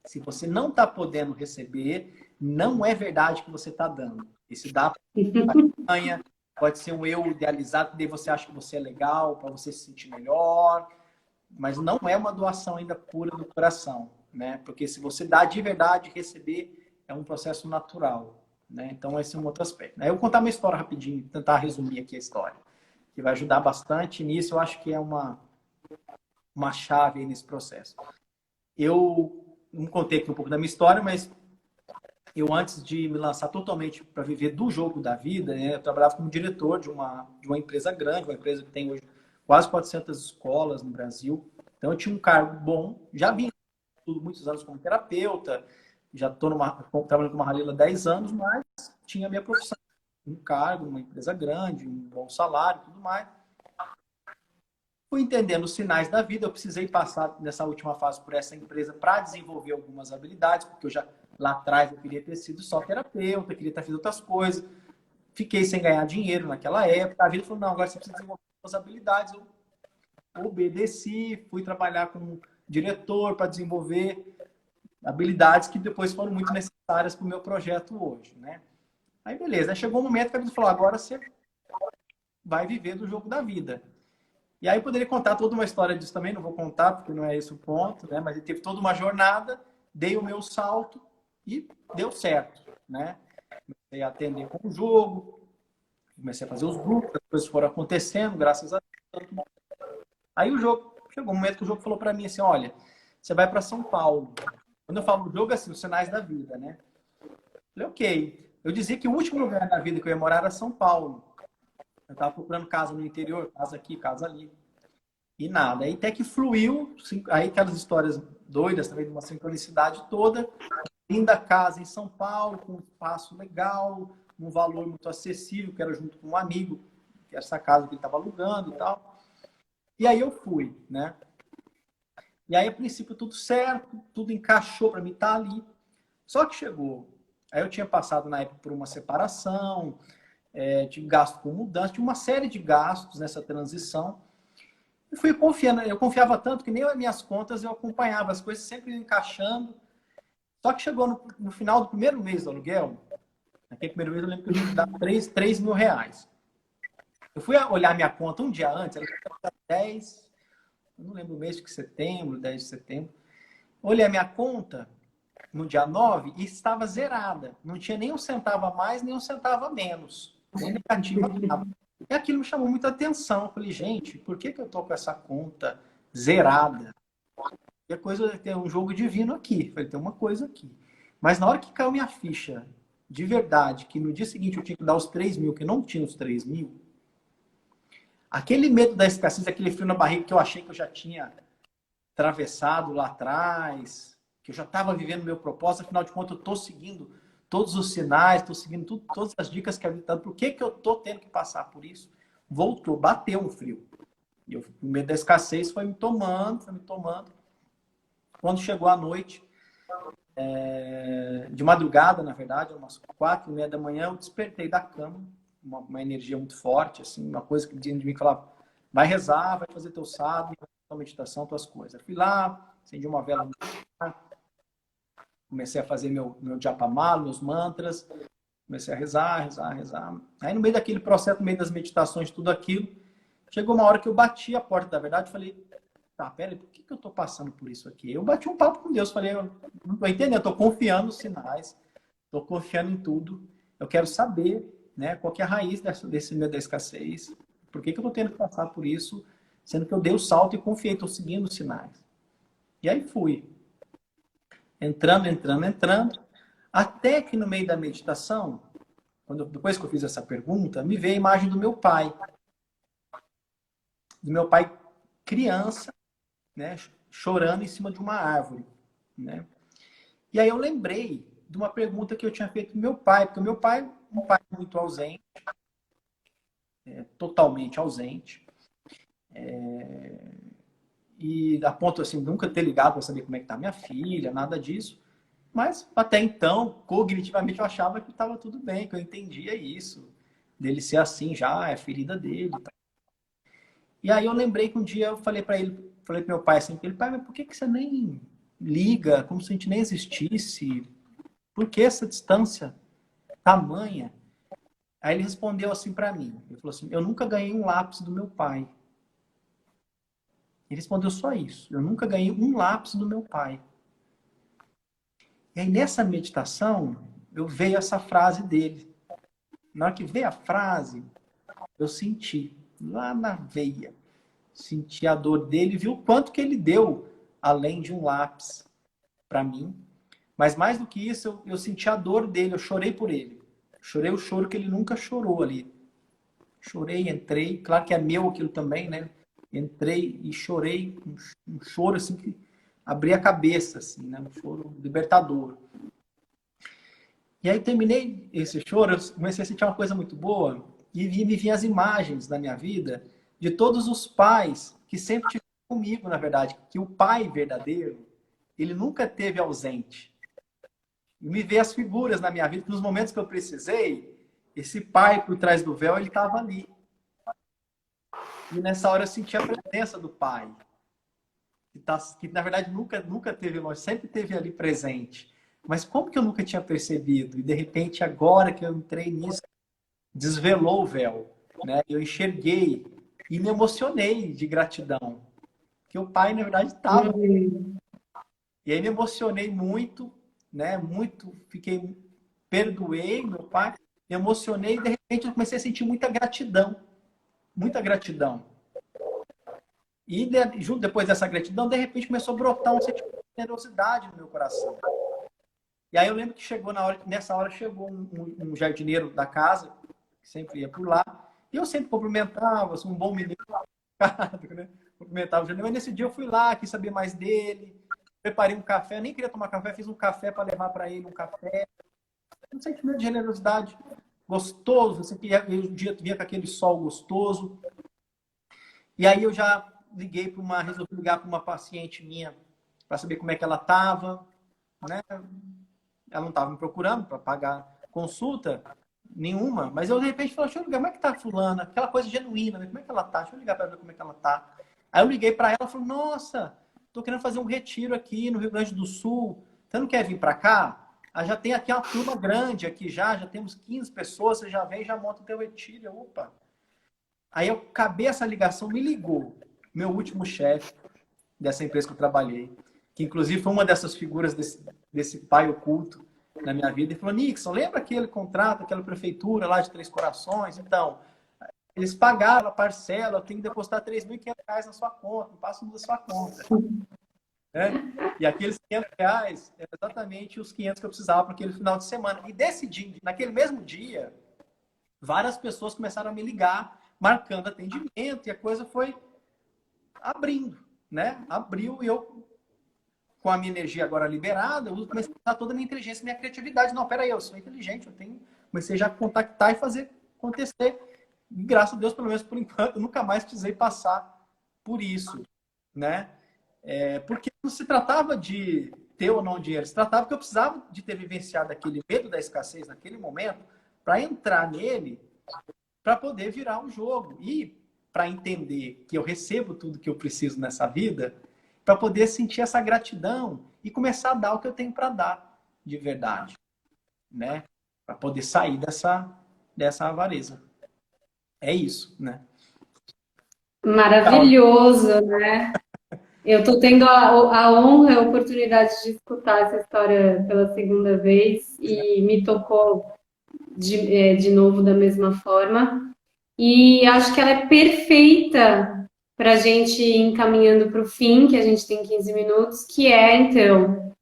Se você não está podendo receber, não é verdade que você está dando. Esse dá ganha, pode ser um eu idealizado, que daí você acha que você é legal, para você se sentir melhor, mas não é uma doação ainda pura do coração, né? Porque se você dá de verdade, receber é um processo natural, né? Então esse é um outro aspecto. Eu vou contar uma história rapidinho, tentar resumir aqui a história, que vai ajudar bastante nisso. Eu acho que é uma chave aí nesse processo. Eu não contei aqui um pouco da minha história, mas eu, antes de me lançar totalmente para viver do jogo da vida, né, eu trabalhava como diretor de uma empresa grande, uma empresa que tem hoje quase 400 escolas no Brasil. Então, eu tinha um cargo bom, já vim muitos anos como terapeuta, já estou trabalhando com uma Halila há 10 anos, mas tinha a minha profissão, um cargo, uma empresa grande, um bom salário e tudo mais. Fui entendendo os sinais da vida, eu precisei passar nessa última fase por essa empresa para desenvolver algumas habilidades, porque eu já lá atrás eu queria ter sido só terapeuta, queria ter feito outras coisas. Fiquei sem ganhar dinheiro naquela época. A vida falou, não, agora você precisa desenvolver suas habilidades. Eu obedeci, fui trabalhar como diretor para desenvolver habilidades que depois foram muito necessárias para o meu projeto hoje, né? Aí beleza, aí chegou um momento que a vida falou, agora você vai viver do jogo da vida. E aí eu poderia contar toda uma história disso também, não vou contar porque não é esse o ponto, né? Mas ele teve toda uma jornada, dei o meu salto e deu certo, né? Comecei a atender com o jogo, comecei a fazer os grupos, as coisas foram acontecendo, graças a Deus. Aí chegou um momento que o jogo falou para mim assim, olha, você vai para São Paulo. Quando eu falo jogo, é assim, os sinais da vida, né? Eu falei, ok. Eu dizia que o último lugar na vida que eu ia morar era São Paulo. Eu estava procurando casa no interior, casa aqui, casa ali. E nada. Aí até que fluiu, aí aquelas histórias doidas também, de uma sincronicidade toda. Linda casa em São Paulo, com um espaço legal, um valor muito acessível, que era junto com um amigo, que era essa casa que ele estava alugando e tal. E aí eu fui, né? E aí, a princípio, tudo certo, tudo encaixou para mim estar ali. Só que chegou. Aí eu tinha passado, na época, por uma separação, tive gasto com mudança, tinha uma série de gastos nessa transição. E fui confiando, eu confiava tanto que nem as minhas contas eu acompanhava, as coisas sempre encaixando. Só que chegou no final do primeiro mês do aluguel, naquele primeiro mês eu lembro que eu tinha que dar 3 mil reais. Eu fui olhar minha conta um dia antes, ela estava 10, eu não lembro o mês, que setembro, 10 de setembro. Olhei a minha conta no dia 9 e estava zerada. Não tinha nem um centavo a mais, nem um centavo a menos. Nem negativa nada. E aquilo me chamou muita atenção. Eu falei, gente, por que que eu tô com essa conta zerada? E a coisa tem um jogo divino aqui. Eu falei, tem uma coisa aqui. Mas na hora que caiu minha ficha, de verdade, que no dia seguinte eu tinha que dar os 3.000, que eu não tinha os 3.000, aquele medo da escassez, aquele frio na barriga que eu achei que eu já tinha atravessado lá atrás, que eu já estava vivendo o meu propósito, afinal de contas eu estou seguindo todos os sinais, estou seguindo tudo, todas as dicas que a vida está dando. Por que que eu estou tendo que passar por isso? Voltou, bateu um frio. E o medo da escassez foi me tomando, foi me tomando. Quando chegou a noite, de madrugada, na verdade, umas 4:30 da manhã, eu despertei da cama, uma energia muito forte, assim, uma coisa que dentro de mim falava, vai rezar, vai fazer teu sadhana, tua meditação, tuas coisas. Eu fui lá, acendi uma vela, comecei a fazer meu japamala, meus mantras, comecei a rezar, rezar, rezar. Aí no meio daquele processo, no meio das meditações, tudo aquilo, chegou uma hora que eu bati a porta da verdade e falei, tá, peraí, por que que eu tô passando por isso aqui? Eu bati um papo com Deus, falei, eu não tô entendendo, eu tô confiando nos sinais, tô confiando em tudo, eu quero saber, né, qual que é a raiz desse medo da escassez, por que que eu tô tendo que passar por isso, sendo que eu dei o salto e confiei, tô seguindo os sinais. E aí fui, entrando, entrando, entrando, até que no meio da meditação, depois que eu fiz essa pergunta, me veio a imagem do meu pai criança, né, chorando em cima de uma árvore, né? E aí eu lembrei de uma pergunta que eu tinha feito pro meu pai, porque o meu pai, um pai muito ausente, totalmente ausente, e a ponto assim, nunca ter ligado para saber como é que tá minha filha, nada disso. Mas até então, cognitivamente eu achava que estava tudo bem, que eu entendia isso, dele ser assim já, é a ferida dele. Tá? E aí eu lembrei que um dia eu falei para ele, falei para meu pai assim, ele, pai, mas por que que você nem liga, como se a gente nem existisse? Por que essa distância tamanha? Aí ele respondeu assim para mim, ele falou assim, eu nunca ganhei um lápis do meu pai. Ele respondeu só isso, eu nunca ganhei um lápis do meu pai. E aí nessa meditação, eu veio essa frase dele. Na hora que veio a frase, eu senti lá na veia. Senti a dor dele, viu o quanto que ele deu, além de um lápis para mim. Mas mais do que isso, eu senti a dor dele, eu chorei por ele. Chorei o choro que ele nunca chorou ali. Chorei, entrei, claro que é meu aquilo também, né? Entrei e chorei, um choro assim que abri a cabeça, assim, né? Um choro libertador. E aí terminei esse choro, eu comecei a sentir uma coisa muito boa e me vinham as imagens da minha vida de todos os pais que sempre tiveram comigo, na verdade, que o pai verdadeiro, ele nunca teve ausente. E me veio as figuras na minha vida, que nos momentos que eu precisei, esse pai por trás do véu, ele estava ali. E nessa hora eu senti a presença do pai, que na verdade nunca teve longe, sempre teve ali presente. Mas como que eu nunca tinha percebido? E de repente, agora que eu entrei nisso, desvelou o véu, né? Eu enxerguei e me emocionei de gratidão. Porque o pai, na verdade, estava. E aí me emocionei muito, né? Muito, perdoei meu pai, me emocionei e de repente eu comecei a sentir muita gratidão. Muita gratidão. E depois dessa gratidão, de repente começou a brotar um sentimento de generosidade no meu coração. E aí eu lembro que nessa hora chegou um jardineiro da casa, que sempre ia por lá, e eu sempre cumprimentava, assim, um bom menino, né? Cumprimentava o jardineiro, mas nesse dia eu fui lá, quis saber mais dele, preparei um café, nem queria tomar café, fiz um café para levar para ele, um café. Um sentimento de generosidade gostoso, assim, que o dia vinha com aquele sol gostoso. E aí eu já resolvi ligar para uma paciente minha para saber como é que ela estava, né? Ela não estava me procurando para pagar consulta nenhuma, mas eu de repente falei, deixa eu ligar, como é que tá a fulana? Aquela coisa genuína, né? Como é que ela tá? Deixa eu ligar para ver como é que ela tá. Aí eu liguei para ela e falei, nossa, tô querendo fazer um retiro aqui no Rio Grande do Sul, você não quer vir para cá? Ah, já tem aqui uma turma grande aqui já temos 15 pessoas, você já vem, já monta o teu retiro. Opa! Aí eu acabei essa ligação, me ligou meu último chefe dessa empresa que eu trabalhei, que inclusive foi uma dessas figuras desse pai oculto na minha vida, e falou, Nixon, lembra aquele contrato, aquela prefeitura lá de Três Corações? Então, eles pagaram a parcela, eu tenho que depositar R$ 3.500 na sua conta, não passa da sua conta. Né? E aqueles R$ 500 eram exatamente os 500 que eu precisava para aquele final de semana. E decidi, naquele mesmo dia, várias pessoas começaram a me ligar, marcando atendimento, e a coisa foi abrindo, né? Abriu, e eu, com a minha energia agora liberada, eu comecei a usar toda a minha inteligência, minha criatividade. Não, peraí, eu sou inteligente, eu tenho... Comecei já a contactar e fazer acontecer. E graças a Deus, pelo menos por enquanto, eu nunca mais precisei passar por isso, né? Porque não se tratava de ter ou não dinheiro, se tratava que eu precisava de ter vivenciado aquele medo da escassez naquele momento para entrar nele, para poder virar um jogo e para entender que eu recebo tudo que eu preciso nessa vida, para poder sentir essa gratidão e começar a dar o que eu tenho para dar de verdade, né? Para poder sair dessa avareza. É isso, né? Maravilhoso, né? Eu estou tendo a honra e a oportunidade de escutar essa história pela segunda vez e me tocou de novo da mesma forma. E acho que ela é perfeita para a gente ir encaminhando para o fim, que a gente tem 15 minutos, que é, então,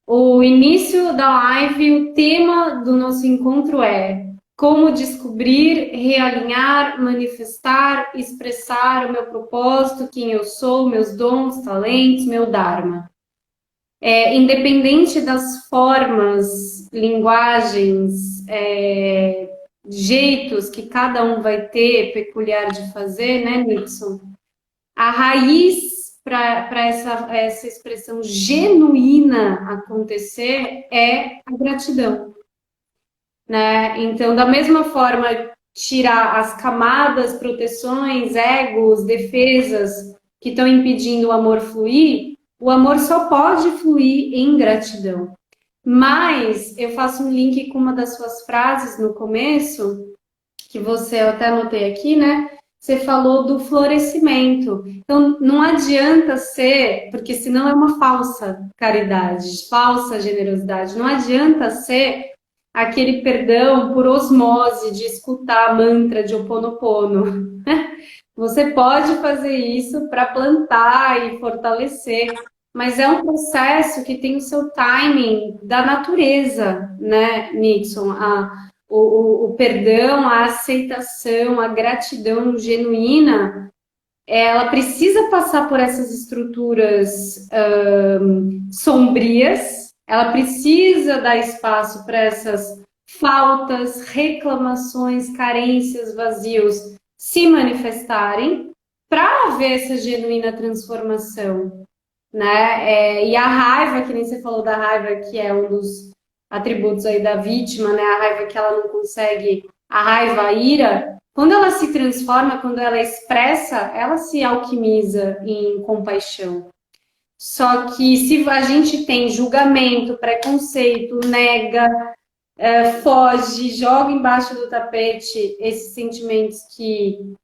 o início da live, o tema do nosso encontro é como descobrir, realinhar, manifestar, expressar o meu propósito, quem eu sou, meus dons, talentos, meu Dharma. Independente das formas, linguagens, jeitos que cada um vai ter peculiar de fazer, né, Nixon? A raiz para essa expressão genuína acontecer é a gratidão, né? Então, da mesma forma, tirar as camadas, proteções, egos, defesas que estão impedindo o amor fluir, o amor só pode fluir em gratidão. Mas eu faço um link com uma das suas frases no começo, que eu até anotei aqui, né? Você falou do florescimento. Então, não adianta ser, porque senão é uma falsa caridade, falsa generosidade. Não adianta ser aquele perdão por osmose de escutar a mantra de Ho Oponopono. Você pode fazer isso para plantar e fortalecer, mas é um processo que tem o seu timing da natureza, né, Nixon? O perdão, a aceitação, a gratidão genuína, ela precisa passar por essas estruturas sombrias, ela precisa dar espaço para essas faltas, reclamações, carências, vazios se manifestarem para haver essa genuína transformação, né? E a raiva, que nem você falou da raiva, que é um dos atributos aí da vítima, né? A raiva que ela não consegue, a raiva, a ira, quando ela se transforma, quando ela expressa, ela se alquimiza em compaixão. Só que se a gente tem julgamento, preconceito, nega, foge, joga embaixo do tapete esses sentimentos que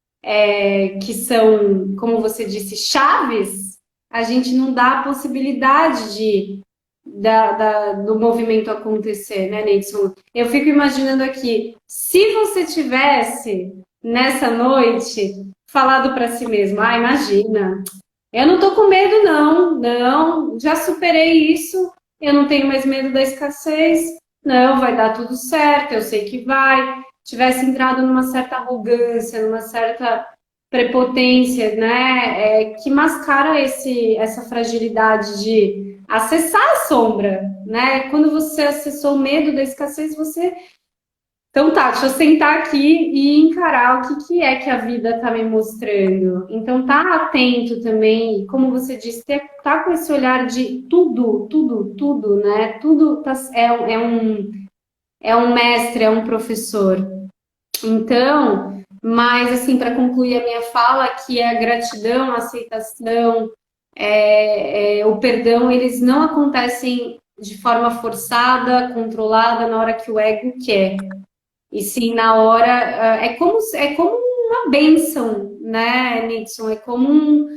são, como você disse, chaves, a gente não dá a possibilidade do movimento acontecer, né, Nixon? Eu fico imaginando aqui, se você tivesse, nessa noite, falado para si mesmo, imagina, eu não tô com medo não, já superei isso, eu não tenho mais medo da escassez, não, vai dar tudo certo, eu sei que vai. Tivesse entrado numa certa arrogância, numa certa prepotência, né, que mascara essa fragilidade de acessar a sombra, né? Quando você acessou o medo da escassez, você... Então tá, deixa eu sentar aqui e encarar o que é que a vida tá me mostrando. Então tá atento também, como você disse, tá com esse olhar de tudo, né? Tudo é um mestre, é um professor. Então, mas assim, para concluir a minha fala, que é a gratidão, a aceitação, o perdão, eles não acontecem de forma forçada, controlada, na hora que o ego quer. E sim, na hora, é como uma bênção, né, Nixon? É como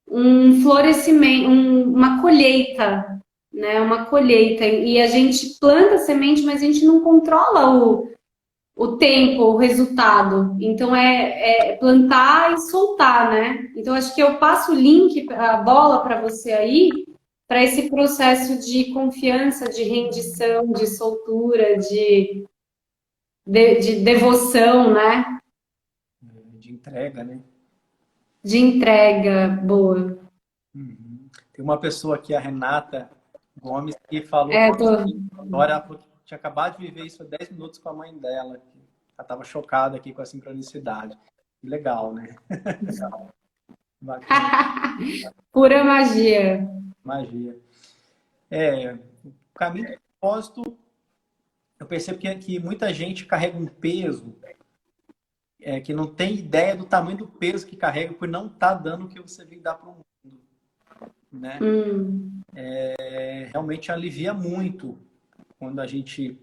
um florescimento, uma colheita, né? Uma colheita. E a gente planta a semente, mas a gente não controla o tempo, o resultado. Então é plantar e soltar, né? Então acho que eu passo o link, a bola para você aí, para esse processo de confiança, de rendição, de soltura, de devoção, né? De entrega, né? De entrega boa. Uhum. Tem uma pessoa aqui, a Renata Gomes, que falou É, que tô... agora ela falou que tinha acabado de viver isso há 10 minutos com a mãe dela. Ela estava chocada aqui com a sincronicidade. Que legal, né? Bacana, Pura magia. magia. O caminho do propósito, eu percebo que muita gente carrega um peso, que não tem ideia do tamanho do peso que carrega por não estar dando o que você veio dar para o mundo, né? Hum. Realmente alivia muito quando a gente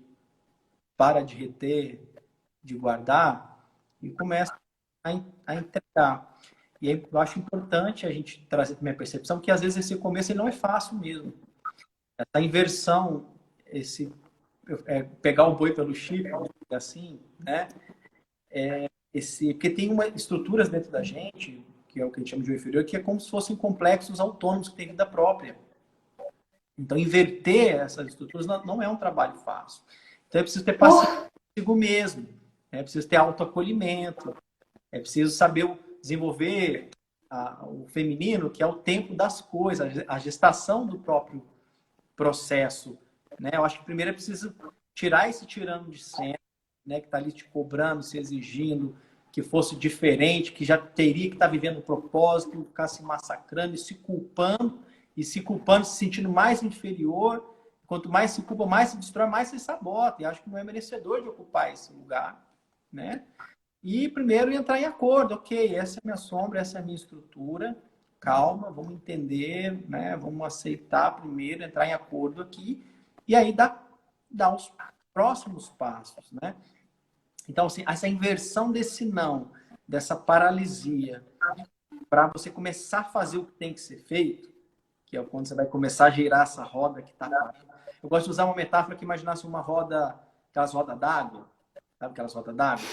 para de reter, de guardar e começa a entregar. E aí eu acho importante a gente trazer também a percepção que às vezes esse começo ele não é fácil mesmo. Essa inversão, esse pegar o boi pelo chifre, assim, né? Porque tem estruturas dentro da gente, que é o que a gente chama de eu inferior, que é como se fossem complexos autônomos que têm vida própria. Então, inverter essas estruturas não é um trabalho fácil. Então, é preciso ter paciência Oh, consigo mesmo, é preciso ter autoacolhimento, é preciso saber desenvolver o feminino, que é o tempo das coisas, a gestação do próprio processo. Né? Eu acho que primeiro é preciso tirar esse tirano de cena, né, que está ali te cobrando, se exigindo, que fosse diferente, que já teria que estar vivendo o propósito, ficar se massacrando e se culpando, se sentindo mais inferior. Quanto mais se culpa, mais se destrói, mais se sabota. E acho que não é merecedor de ocupar esse lugar, né? E primeiro entrar em acordo, ok, essa é a minha sombra, essa é a minha estrutura, calma, vamos entender, né? Vamos aceitar primeiro, entrar em acordo aqui, e aí dar os próximos passos, né? Então, assim, essa inversão desse não, dessa paralisia, para você começar a fazer o que tem que ser feito, que é quando você vai começar a girar essa roda que está parada. Eu gosto de usar uma metáfora que imaginasse uma roda, aquelas rodas d'água, sabe aquelas rodas d'água?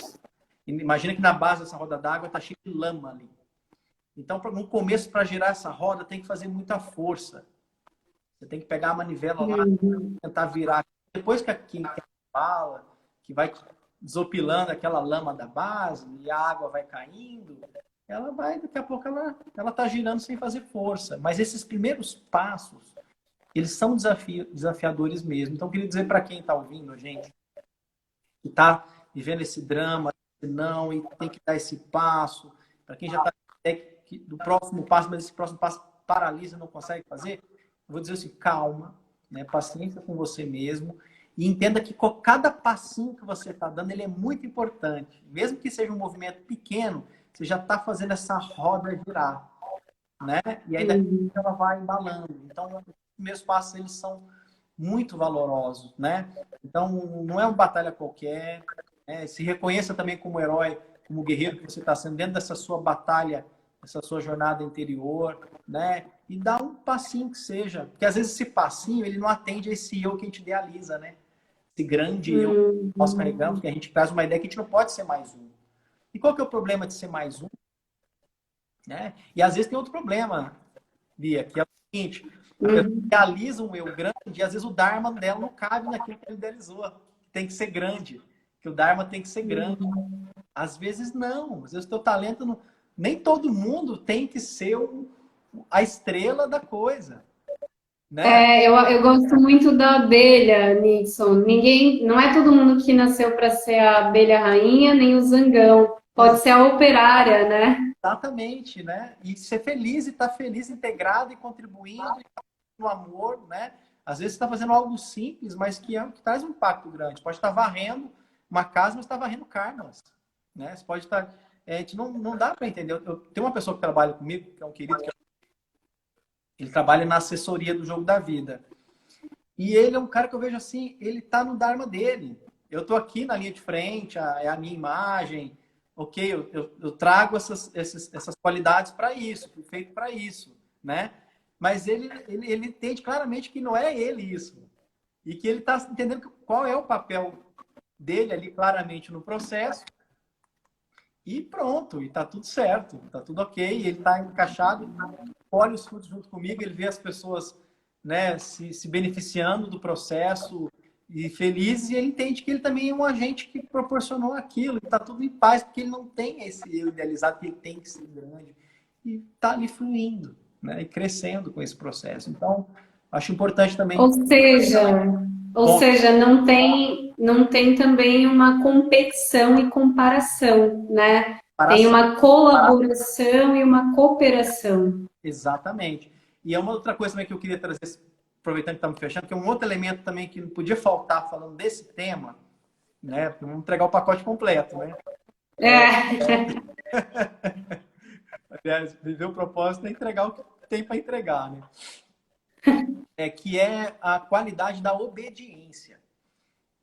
Imagina que na base dessa roda d'água está cheio de lama ali. Então, no começo, para girar essa roda, tem que fazer muita força. Você tem que pegar a manivela lá, uhum. tentar virar. Depois que a química fala, que vai desopilando aquela lama da base e a água vai caindo, ela vai, daqui a pouco, ela está girando sem fazer força. Mas esses primeiros passos, eles são desafiadores mesmo. Então, eu queria dizer para quem está ouvindo, gente, que está vivendo esse drama, não, e tem que dar esse passo, para quem já está do próximo passo, mas esse próximo passo paralisa, não consegue fazer, eu vou dizer assim, calma, né? Paciência com você mesmo, e entenda que cada passinho que você está dando, ele é muito importante. Mesmo que seja um movimento pequeno, você já está fazendo essa roda girar, né? E aí daqui Uhum. ela vai embalando. Então, os primeiros passos, eles são muito valorosos, né? Então, não é uma batalha qualquer, né? Se reconheça também como herói, como guerreiro que você está sendo dentro dessa sua batalha, essa sua jornada interior, né? E dá um passinho que seja, porque às vezes esse passinho ele não atende a esse eu que a gente idealiza, né? Esse grande eu que nós carregamos, Uhum. que a gente traz uma ideia que a gente não pode ser mais um. E qual que é o problema de ser mais um, né? E às vezes tem outro problema, Bia, que é o seguinte: a pessoa Uhum. idealiza um eu grande e às vezes o Dharma dela não cabe naquilo que ela idealizou. Tem que ser grande, que o Dharma tem que ser grande. Às vezes não, às vezes o teu talento não... Nem todo mundo tem que ser a estrela da coisa, né? É, eu gosto muito da abelha, Nixon. Ninguém, não é todo mundo que nasceu para ser a abelha rainha, nem o zangão. Pode ser a operária, né? Exatamente, né? E ser feliz e estar feliz, integrado e contribuindo no amor, né? Às vezes você está fazendo algo simples, mas que traz um impacto grande. Pode estar varrendo uma casa, mas está varrendo karmas, né? Você pode estar... a gente não dá para entender. Eu tenho uma pessoa que trabalha comigo, que é um querido, ele trabalha na assessoria do jogo da vida. E ele é um cara que eu vejo assim, ele tá no Dharma dele. Eu tô aqui na linha de frente, é a minha imagem, ok? Eu trago essas qualidades para isso, fui feito para isso, né? Mas ele entende claramente que não é ele isso. E que ele está entendendo qual é o papel dele ali claramente no processo e pronto, e tá tudo certo, tá tudo ok, ele tá encaixado, colhe os frutos junto comigo, ele vê as pessoas, né, se beneficiando do processo e felizes, e ele entende que ele também é um agente que proporcionou aquilo, e tá tudo em paz, porque ele não tem esse eu idealizado que ele tem que ser grande, e tá ali fluindo, né, e crescendo com esse processo. Então, acho importante também Ou seja, não tem também uma competição e comparação, né? Tem comparar. uma colaboração e uma cooperação. Exatamente. E é uma outra coisa também que eu queria trazer, aproveitando que estamos fechando, que é um outro elemento também que não podia faltar falando desse tema, né? Vamos entregar o pacote completo, né? É. Aliás, viver o propósito é entregar o que tem para entregar, né? Que é a qualidade da obediência.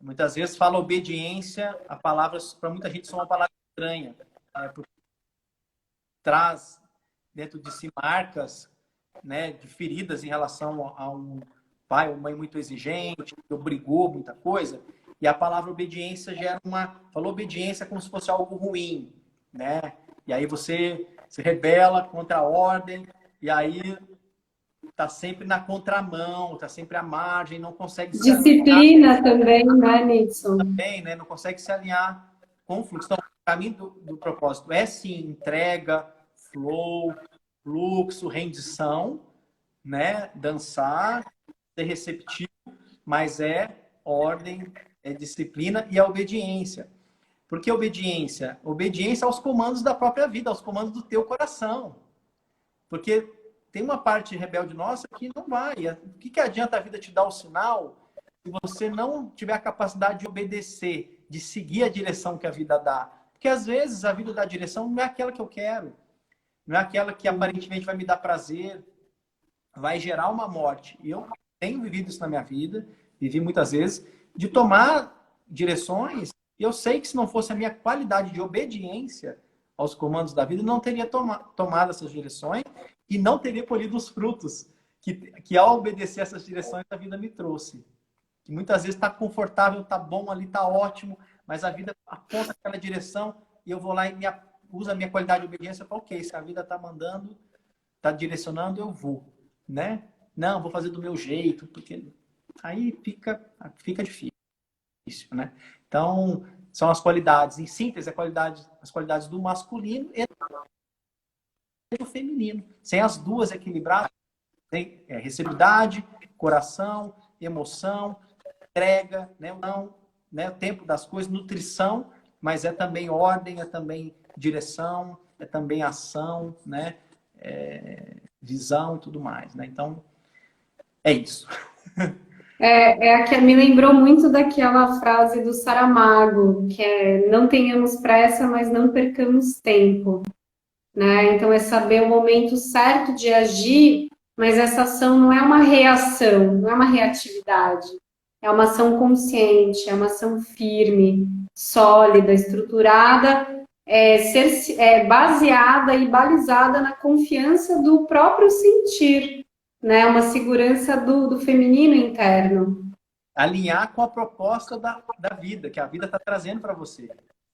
Muitas vezes fala obediência, a palavra, para muita gente, é uma palavra estranha, né? Porque traz dentro de si marcas, né, de feridas em relação a um pai ou mãe muito exigente, que obrigou muita coisa. E a palavra obediência gera falou obediência como se fosse algo ruim, né? E aí você se rebela contra a ordem, e aí tá sempre na contramão, tá sempre à margem, não consegue se alinhar Disciplina também, né, Nixon? bem, né? Não consegue se alinhar com o fluxo. Então, o caminho do propósito é sim entrega, flow, fluxo, rendição, né? Dançar, ser receptivo, mas é ordem, é disciplina e a obediência. Por que obediência? Obediência aos comandos da própria vida, aos comandos do teu coração. Porque tem uma parte rebelde nossa que não vai. O que adianta a vida te dar o sinal se você não tiver a capacidade de obedecer, de seguir a direção que a vida dá? Porque às vezes a vida dá direção não é aquela que eu quero, não é aquela que aparentemente vai me dar prazer, vai gerar uma morte. E eu tenho vivido isso na minha vida, vivi muitas vezes, de tomar direções, e eu sei que se não fosse a minha qualidade de obediência aos comandos da vida, eu não teria tomado essas direções e não teria colhido os frutos que ao obedecer essas direções a vida me trouxe. Que muitas vezes está confortável, está bom ali, está ótimo, mas a vida aponta aquela direção e eu vou lá e uso a minha qualidade de obediência para, ok, se a vida está mandando, está direcionando, eu vou, né? Não, vou fazer do meu jeito, porque aí fica difícil, né? Então, são as qualidades, em síntese, as qualidades do masculino e do feminino. Sem as duas equilibradas, tem receptividade, coração, emoção, entrega, né? Não, né? O tempo das coisas, nutrição, mas é também ordem, é também direção, é também ação, né? Visão e tudo mais, né? Então, é isso. Me lembrou muito daquela frase do Saramago, que é não tenhamos pressa, mas não percamos tempo, né? Então é saber o momento certo de agir, mas essa ação não é uma reação, não é uma reatividade, é uma ação consciente, é uma ação firme, sólida, estruturada, baseada e balizada na confiança do próprio sentir, né? Uma segurança do feminino interno. Alinhar com a proposta da vida, que a vida está trazendo para você.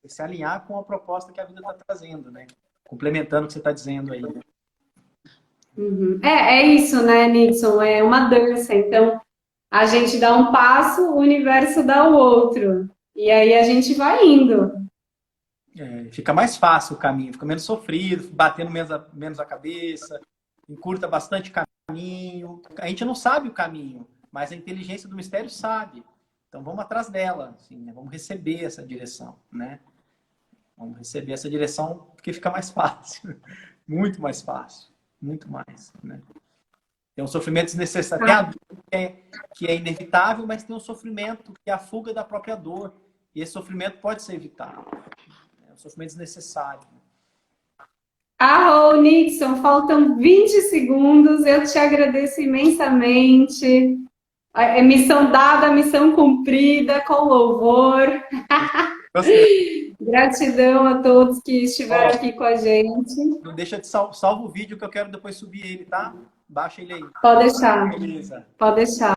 Se alinhar com a proposta que a vida está trazendo, né? Complementando o que você está dizendo aí. Né? Uhum. É isso, né, Nixon? É uma dança. Então, a gente dá um passo, o universo dá o outro. E aí a gente vai indo. Fica mais fácil o caminho, fica menos sofrido, batendo menos a cabeça, encurta bastante caminho. A gente não sabe o caminho, mas a inteligência do mistério sabe. Então vamos atrás dela, assim, né? Vamos receber essa direção, né? Vamos receber essa direção porque fica mais fácil, muito mais fácil, muito mais, né? Tem um sofrimento desnecessário, tem a dor que é inevitável, mas tem um sofrimento que é a fuga da própria dor. E esse sofrimento pode ser evitado. É um sofrimento desnecessário. Ah, Nixon, faltam 20 segundos. Eu te agradeço imensamente. É missão dada, missão cumprida, com louvor. Gratidão a todos que estiveram aqui com a gente. Não deixa de salva o vídeo que eu quero depois subir ele, tá? Baixa ele aí. Pode deixar. Beleza. Pode deixar.